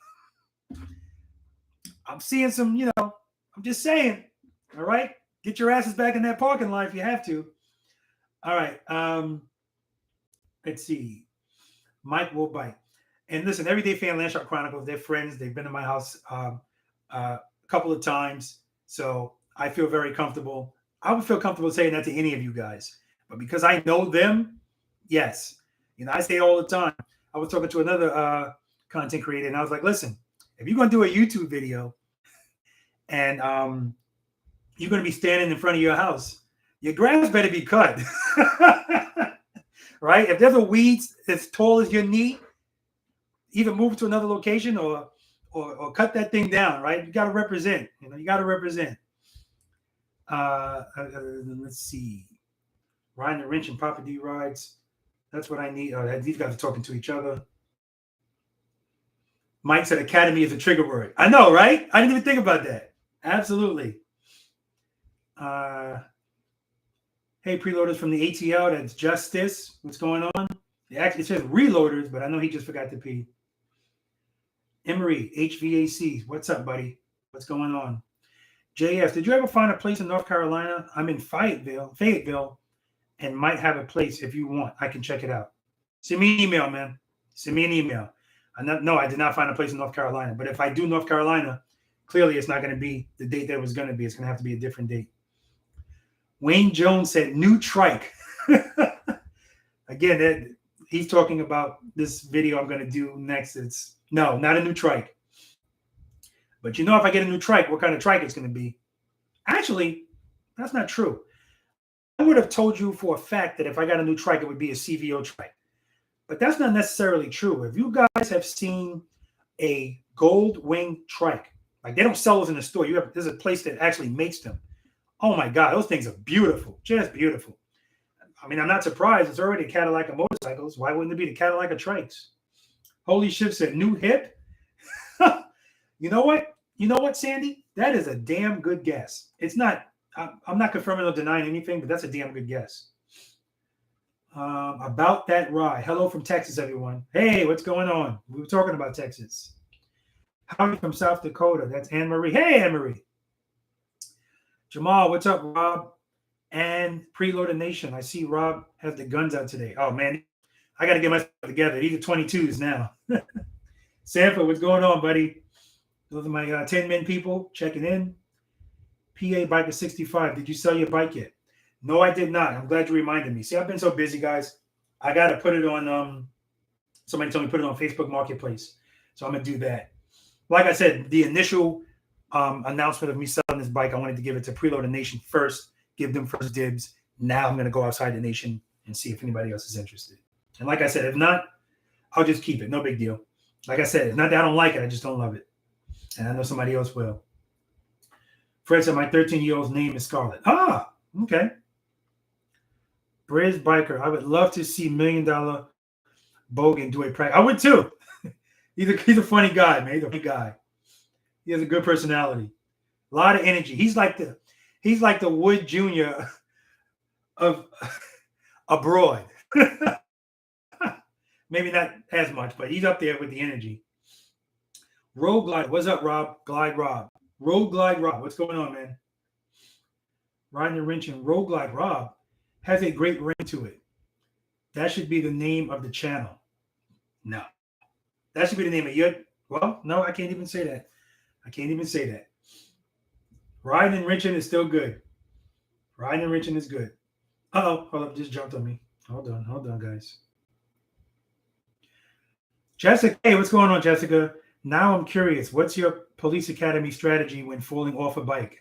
Speaker 1: I'm seeing some, I'm just saying, all right? Get your asses back in that parking lot if you have to. All right. Let's see. Mike will bite. And listen, Everyday Fan Landshark Chronicles, they're friends. They've been to my house a couple of times. So I feel very comfortable. I would feel comfortable saying that to any of you guys. But because I know them, yes. I say it all the time. I was talking to another content creator, and I was like, listen, if you're going to do a YouTube video and you're going to be standing in front of your house, your grass better be cut. right? If there's a weed as tall as your knee, either move to another location or cut that thing down, right? You got to represent. You got to represent. Let's see. Riding the wrench and Papa D rides. That's what I need. These guys are talking to each other. Mike said academy is a trigger word. I know, right? I didn't even think about that. Absolutely. Hey, preloaders from the ATL. That's Justice. What's going on? It says reloaders, but I know he just forgot to P. Emery, HVAC. What's up, buddy? What's going on? JF, did you ever find a place in North Carolina? I'm in Fayetteville, and might have a place if you want. I can check it out. Send me an email, man. Send me an email. No, I did not find a place in North Carolina. But if I do North Carolina, clearly it's not going to be the date that it was going to be. It's going to have to be a different date. Wayne Jones said, new trike. Again, he's talking about this video I'm going to do next. No, not a new trike. But if I get a new trike, what kind of trike it's going to be? Actually, that's not true. I would have told you for a fact that if I got a new trike, it would be a CVO trike. But that's not necessarily true. If you guys have seen a gold wing trike, like they don't sell those in the store. There's a place that actually makes them. Oh my God, those things are beautiful, just beautiful. I mean, I'm not surprised. It's already a Cadillac of motorcycles. Why wouldn't it be the Cadillac of trikes? Holy shit said new hip. You know what, Sandy? That is a damn good guess. It's not. I'm not confirming or denying anything, but that's a damn good guess. About that ride. Hello from Texas, everyone. Hey, what's going on? We were talking about Texas. Howdy from South Dakota. That's Anne Marie. Hey, Anne Marie. Jamal, what's up, Rob? And Preloader Nation. I see Rob has the guns out today. Oh, man. I got to get myself together. These are 22s now. Sanford, what's going on, buddy? Those are my 10 men people checking in. PA Biker 65. Did you sell your bike yet? No, I did not. I'm glad you reminded me. See, I've been so busy, guys. I got to put it on. Somebody told me to put it on Facebook Marketplace. So I'm going to do that. Like I said, the initial announcement of me selling this bike, I wanted to give it to Preloader Nation first, give them first dibs. Now I'm going to go outside the nation and see if anybody else is interested. And like I said, if not, I'll just keep it. No big deal. Like I said, it's not that I don't like it. I just don't love it. And I know somebody else will. Fred said my 13-year-old's name is Scarlett. Ah, okay. Briz Biker. I would love to see $1 Million Bogan do a practice. I would too. He's a funny guy, man. He's a funny guy. He has a good personality. A lot of energy. He's like the Wood Jr. of abroad. Maybe not as much, but he's up there with the energy. Road Glide. What's up, Rob? Glide Rob. Road Glide Rob. What's going on, man? Riding the wrench and Road Glide Rob has a great ring to it. That should be the name of the channel. No. That should be the name of your... Well, no, I can't even say that. I can't even say that. Riding and wrenching is still good. Riding and wrenching is good. Uh-oh. Hold up. Just jumped on me. Hold on, guys. Jessica. Hey, what's going on, Jessica? Now I'm curious. What's your police academy strategy when falling off a bike?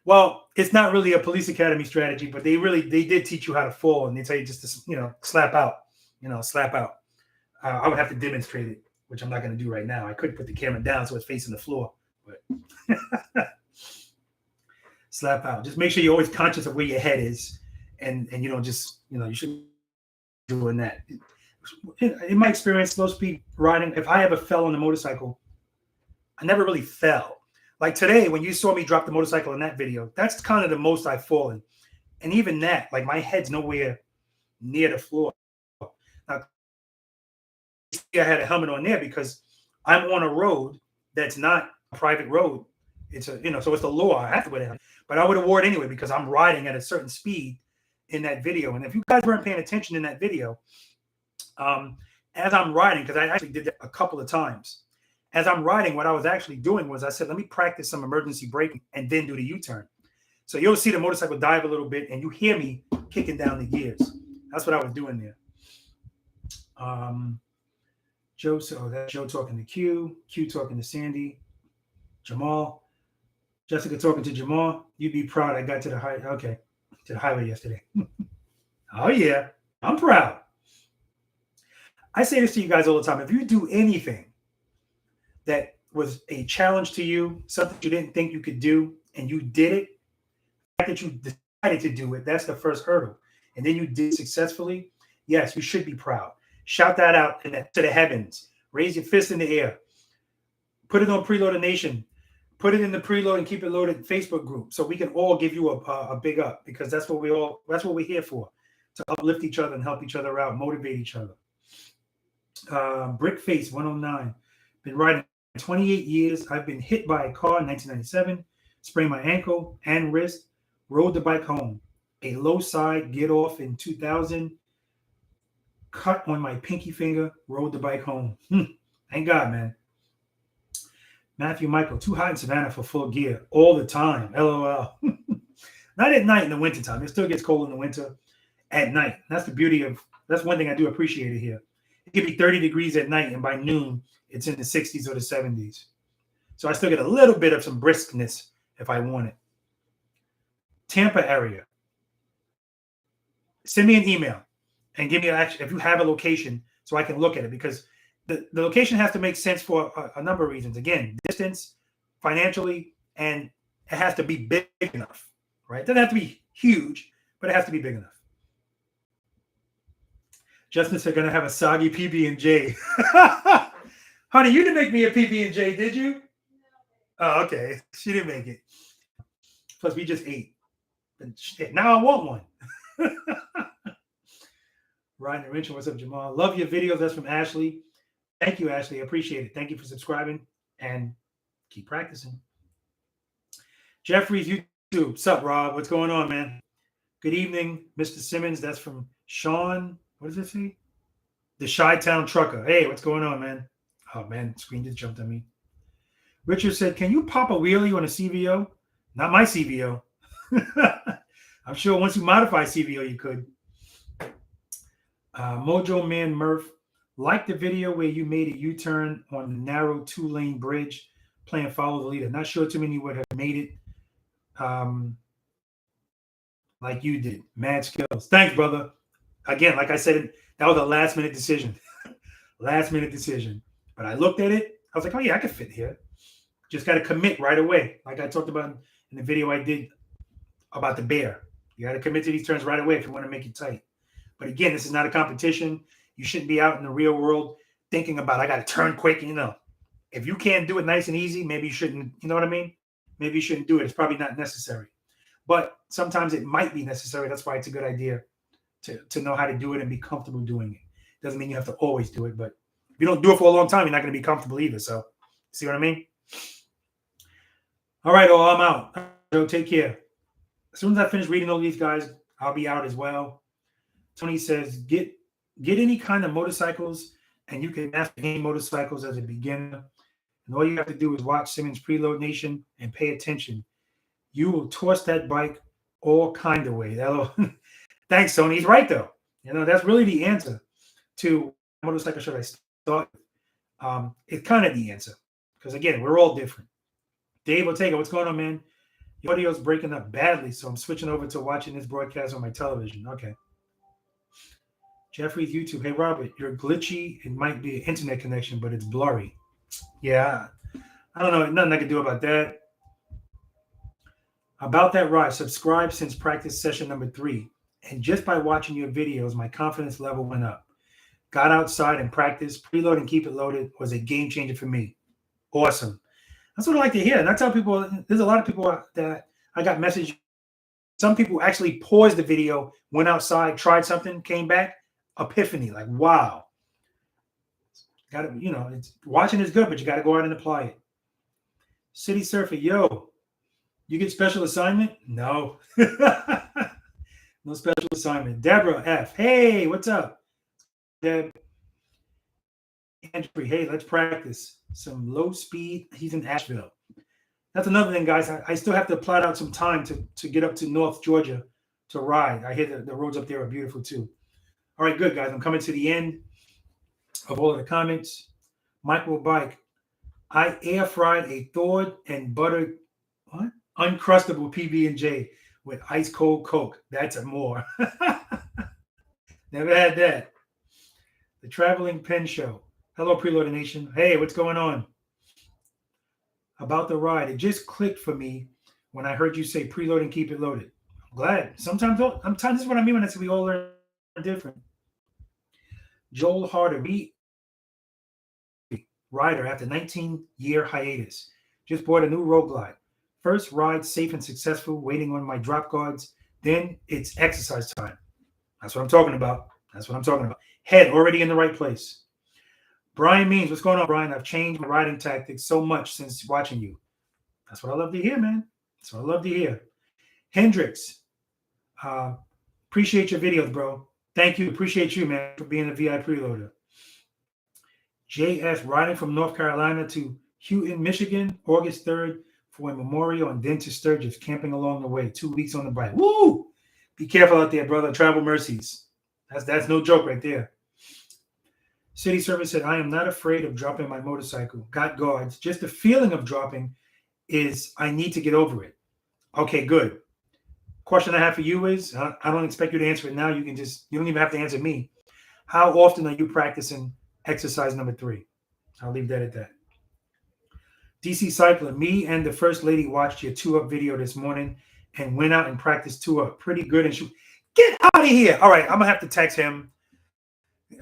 Speaker 1: Well, it's not really a police academy strategy, but they did teach you how to fall, and they tell you just to, slap out. Slap out. I would have to demonstrate it, which I'm not going to do right now. I could put the camera down so it's facing the floor, but slap out. Just make sure you're always conscious of where your head is, and you don't just, you should be doing that. In my experience, most people riding, if I ever fell on a motorcycle, I never really fell. Like today, when you saw me drop the motorcycle in that video, that's kind of the most I've fallen. And even that, like my head's nowhere near the floor. Now, I had a helmet on there because I'm on a road that's not a private road. It's so it's the law. I have to wear that. But I would have wore it anyway because I'm riding at a certain speed in that video. And if you guys weren't paying attention in that video, as I'm riding, because I actually did that a couple of times, as I'm riding, what I was actually doing was I said, let me practice some emergency braking and then do the U-turn. So you'll see the motorcycle dive a little bit and you hear me kicking down the gears. That's what I was doing there. Joe, so that's Joe talking to Q talking to Sandy, Jamal, Jessica talking to Jamal. You'd be proud I got to the highway yesterday. Oh, yeah. I'm proud. I say this to you guys all the time. If you do anything that was a challenge to you, something you didn't think you could do, and you did it, the fact that you decided to do it, that's the first hurdle. And then you did it successfully, yes, you should be proud. Shout that out to the heavens. Raise your fist in the air. Put it on Preloader Nation. Put it in the Preload and Keep It Loaded Facebook group so we can all give you a big up, because that's what we're here for, to uplift each other and help each other out, motivate each other. Brickface 109. Been riding 28 years. I've been hit by a car in 1997, sprained my ankle and wrist, rode the bike home. A low side get off in 2000, cut on my pinky finger, rode the bike home. Thank God, man. Matthew Michael, too hot in Savannah for full gear all the time. LOL. Not at night in the wintertime. It still gets cold in the winter at night. That's the beauty of, that's one thing I do appreciate it here. It can be 30 degrees at night, and by noon, it's in the 60s or the 70s. So I still get a little bit of some briskness if I want it. Tampa area. Send me an email and give me if you have a location so I can look at it, because the location has to make sense for a number of reasons. Again, distance, financially, and it has to be big enough, right? It doesn't have to be huge, but it has to be big enough. Justin said, going to have a soggy PB&J. Honey, you didn't make me a PB&J, did you? Oh, okay. She didn't make it. Plus, we just ate. And shit, now I want one. Ryan and Rachel, what's up, Jamal? Love your videos. That's from Ashley. Thank you, Ashley. I appreciate it. Thank you for subscribing and keep practicing. Jeffrey's YouTube. What's up, Rob? What's going on, man? Good evening, Mr. Simmons. That's from Sean. What does it say? The Chi-Town Trucker. Hey, what's going on, man? Oh, man, screen just jumped on me. Richard said, can you pop a wheelie on a CVO? Not my CVO. I'm sure once you modify CVO, you could. Mojo Man Murph, like the video where you made a U-turn on the narrow 2-lane bridge playing Follow the Leader. Not sure too many would have made it like you did. Mad skills. Thanks, brother. Again, like I said, that was a last-minute decision. Last-minute decision. But I looked at it. I was like, oh, yeah, I could fit here. Just got to commit right away. Like I talked about in the video I did about the bear. You got to commit to these turns right away if you want to make it tight. But again, this is not a competition. You shouldn't be out in the real world thinking about, I got to turn quick. You know, if you can't do it nice and easy, maybe you shouldn't, you know what I mean? Maybe you shouldn't do it. It's probably not necessary. But sometimes it might be necessary. That's why it's a good idea to know how to do it and be comfortable doing it. Doesn't mean you have to always do it, but if you don't do it for a long time, you're not going to be comfortable either. So, see what I mean? All right, I'm out. So take care. As soon as I finish reading all these guys, I'll be out as well. Tony says, get any kind of motorcycles, and you can master any motorcycles as a beginner. And all you have to do is watch Simmons Preload Nation and pay attention. You will toss that bike all kind of ways. Thanks, Tony. He's right, though. You know, that's really the answer to motorcycle should I start. It's kind of the answer. Because, again, we're all different. Dave Ortega, what's going on, man? Your audio's breaking up badly, so I'm switching over to watching this broadcast on my television. Okay. Jeffrey's YouTube. Hey, Robert, you're glitchy. It might be an internet connection, but it's blurry. Yeah. I don't know. Nothing I can do about that. About that ride, subscribe since practice session number 3. And just by watching your videos, my confidence level went up. Got outside and practiced. Preload and Keep It Loaded was a game changer for me. Awesome. That's what I like to hear. And I tell people, there's a lot of people that I got messages. Some people actually paused the video, went outside, tried something, came back. Epiphany, like, wow. Got to, you know, watching is good, but you got to go out and apply it. City Surfer, yo, you get special assignment? No. No special assignment. Deborah F. Hey, what's up? Deb. Andrew, hey, let's practice some low speed. He's in Asheville. That's another thing, guys. I still have to plot out some time to get up to North Georgia to ride. I hear the roads up there are beautiful too. All right, good, guys. I'm coming to the end of all of the comments. Michael Bike. I air fried a thawed and buttered uncrustable PB&J with ice cold Coke. That's a more. Never had that. The Traveling Pen Show. Hello, Preloader Nation. Hey, what's going on? About the ride. It just clicked for me when I heard you say preload and keep it loaded. I'm glad. Sometimes this is what I mean when I say we all learn different. Joel Harder, rider after 19-year hiatus. Just bought a new Road Glide. First ride safe and successful, waiting on my drop guards. Then it's exercise time. That's what I'm talking about. Head already in the right place. Brian Means, what's going on, Brian? I've changed my riding tactics so much since watching you. That's what I love to hear, man. That's what I love to hear. Hendricks, appreciate your videos, bro. Thank you. Appreciate you, man, for being a V.I.Preloader. JS, riding from North Carolina to Houghton, Michigan, August 3rd for a memorial, and then to Sturgis, camping along the way. 2 weeks on the bike. Woo! Be careful out there, brother. Travel mercies. That's no joke right there. City Service said, I am not afraid of dropping my motorcycle. Got guards. Just the feeling of dropping is I need to get over it. Okay, good. Question I have for you is, I don't expect you to answer it now. You don't even have to answer me. How often are you practicing exercise number 3? I'll leave that at that. DC Cycler, me and the First Lady watched your 2-up video this morning and went out and practiced 2-up. Pretty good and shoot. Get out of here. All right, I'm going to have to text him.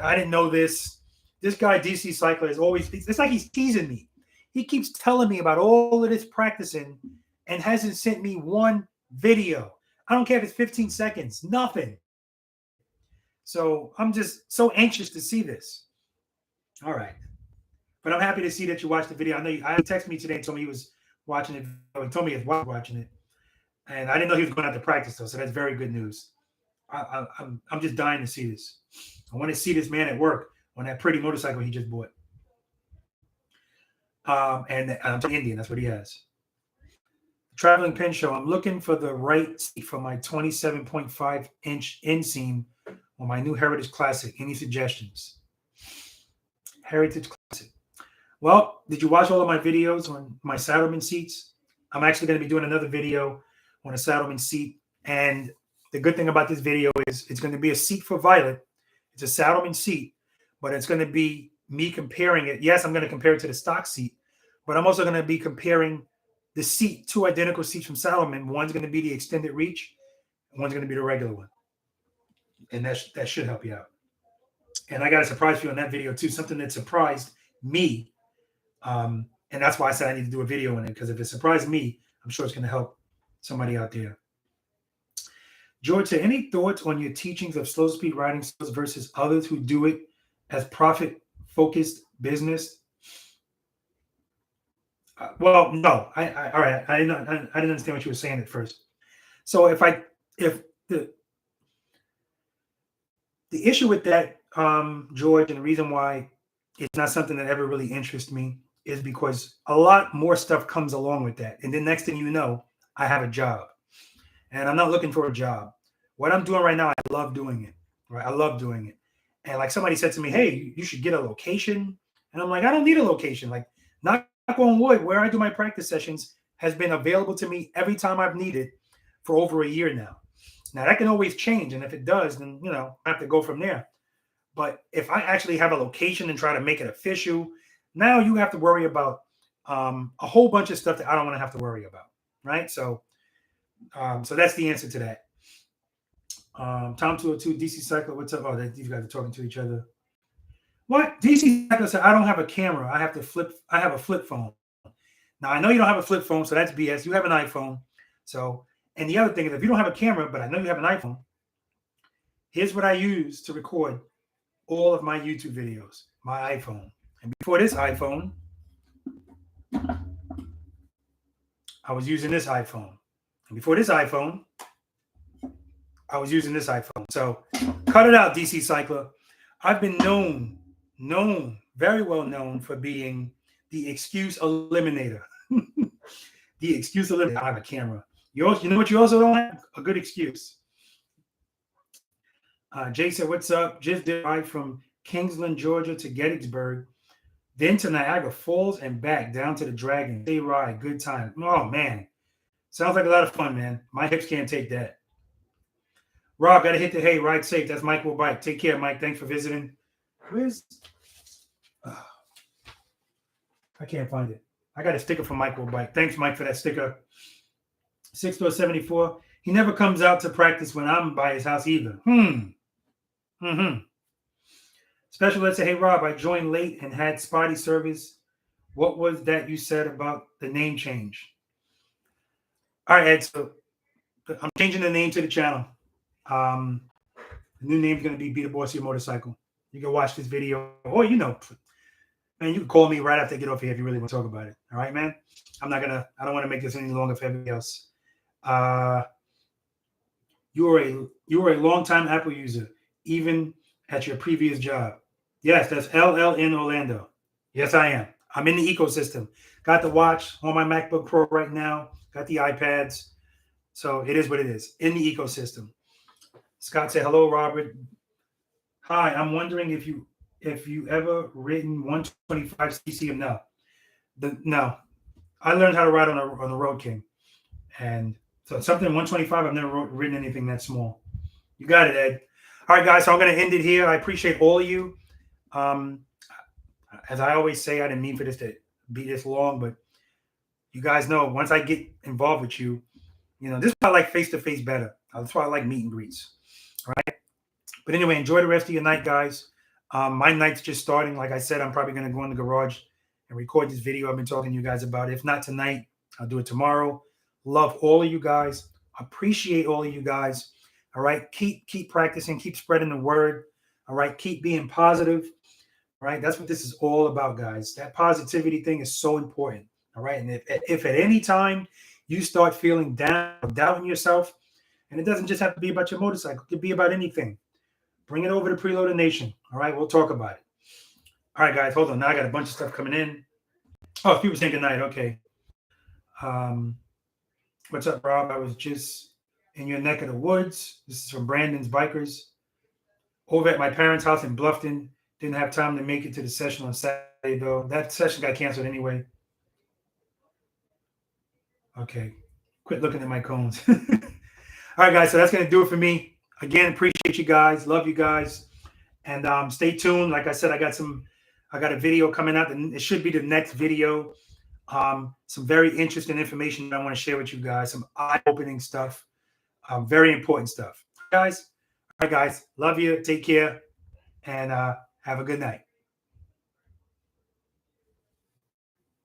Speaker 1: I didn't know this. This guy, DC Cycler, is always, it's like he's teasing me. He keeps telling me about all of this practicing and hasn't sent me one video. I don't care if it's 15 seconds, nothing. So I'm just so anxious to see this. All right. But I'm happy to see that you watched the video. I know I texted me today and told me he was watching it. He told me his wife was watching it. And I didn't know he was going out to practice, though. So that's very good news. I'm just dying to see this. I want to see this man at work on that pretty motorcycle he just bought. And I'm talking Indian. That's what he has. Traveling Pen Show. I'm looking for the right seat for my 27.5-inch inseam on my new Heritage Classic. Any suggestions? Heritage Classic. Well, did you watch all of my videos on my Saddleman seats? I'm actually going to be doing another video on a Saddleman seat. And the good thing about this video is it's going to be a seat for Violet. It's a Saddleman seat, but it's going to be me comparing it. Yes, I'm going to compare it to the stock seat, but I'm also going to be comparing the seat, 2 identical seats from Saddleman. One's going to be the extended reach, and one's going to be the regular one. And that should help you out. And I got a surprise for you on that video too, something that surprised me. And that's why I said I need to do a video on it, because if it surprised me, I'm sure it's going to help somebody out there. George, any thoughts on your teachings of slow speed riding skills versus others who do it as profit-focused business? Well, no. All right. I didn't understand what you were saying at first. So if the issue with that, George, and the reason why it's not something that ever really interests me is because a lot more stuff comes along with that. And the next thing you know, I have a job. And I'm not looking for a job. What I'm doing right now, I love doing it. Right? I love doing it. And like somebody said to me, hey, you should get a location. And I'm like, I don't need a location. Like, knock on wood, where I do my practice sessions has been available to me every time I've needed for over a year now. Now, that can always change. And if it does, then, I have to go from there. But if I actually have a location and try to make it official, now you have to worry about a whole bunch of stuff that I don't want to have to worry about. Right? So that's the answer to that. Tom202, DC Cycler, what's up? Oh, these guys are talking to each other. What? DC Cycler said, I don't have a camera. I have a flip phone. Now, I know you don't have a flip phone, so that's BS. You have an iPhone. So, and the other thing is, if you don't have a camera, but I know you have an iPhone, here's what I use to record all of my YouTube videos, my iPhone. And before this iPhone, I was using this iPhone. And before this iPhone, I was using this iPhone. So cut it out, DC Cycler. I've been very well known for being the excuse eliminator. The excuse eliminator. I have a camera. You know what you also don't have? A good excuse. Jay said, what's up? Just did ride from Kingsland, Georgia to Gettysburg, then to Niagara Falls and back down to the Dragon. Day ride. Good time. Oh, man. Sounds like a lot of fun, man. My hips can't take that. Rob, got to hit the hay. Ride safe. That's Mike will bike. Take care, Mike. Thanks for visiting. Where's... I can't find it. I got a sticker from Mike will bike. Thanks, Mike, for that sticker. 6-74. He never comes out to practice when I'm by his house either. Special let's say, hey, Rob, I joined late and had spotty service. What was that you said about the name change? All right, Ed. So I'm changing the name to the channel. The new name is going to be the Boss of Your Motorcycle. You can watch this video. Or, you know, man, you can call me right after I get off here if you really want to talk about it. All right, man? I don't want to make this any longer for everybody else. You were a long-time Apple user, even at your previous job. Yes, that's LL in Orlando. Yes, I am. I'm in the ecosystem. Got the watch on my MacBook Pro right now. Got the iPads. So it is what it is. In the ecosystem. Scott said, hello, Robert. Hi, I'm wondering if you ever ridden 125cc or no. No. I learned how to ride on the Road King. And so something 125, I've never ridden anything that small. You got it, Ed. All right, guys, so I'm going to end it here. I appreciate all of you. As I always say, I didn't mean for this to be this long, but you guys know once I get involved with you, you know, this is why I like face-to-face better. That's why I like meet and greets. All right. But anyway, enjoy the rest of your night, guys. My night's just starting. Like I said, I'm probably going to go in the garage and record this video I've been talking to you guys about. If not tonight, I'll do it tomorrow. Love all of you guys. Appreciate all of you guys. All right. Keep practicing. Keep spreading the word. All right. Keep being positive. All right. That's what this is all about, guys. That positivity thing is so important. All right. And if at any time you start feeling down, doubting yourself, and it doesn't just have to be about your motorcycle, it could be about anything. Bring it over to Preloader Nation. All right. We'll talk about it. All right, guys. Hold on. Now I got a bunch of stuff coming in. Oh, people saying good night. Okay. What's up, Rob? I was just in your neck of the woods. This is from Brandon's Bikers. Over at my parents' house in Bluffton. Didn't have time to make it to the session on Saturday, though. That session got canceled anyway. Okay. Quit looking at my cones. All right, guys. So that's going to do it for me. Again, appreciate you guys. Love you guys. And stay tuned. Like I said, I got a video coming out. It should be the next video. Some very interesting information I want to share with you guys. Some eye-opening stuff. Very important stuff. Guys. All right, guys. Love you. Take care. And have a good night.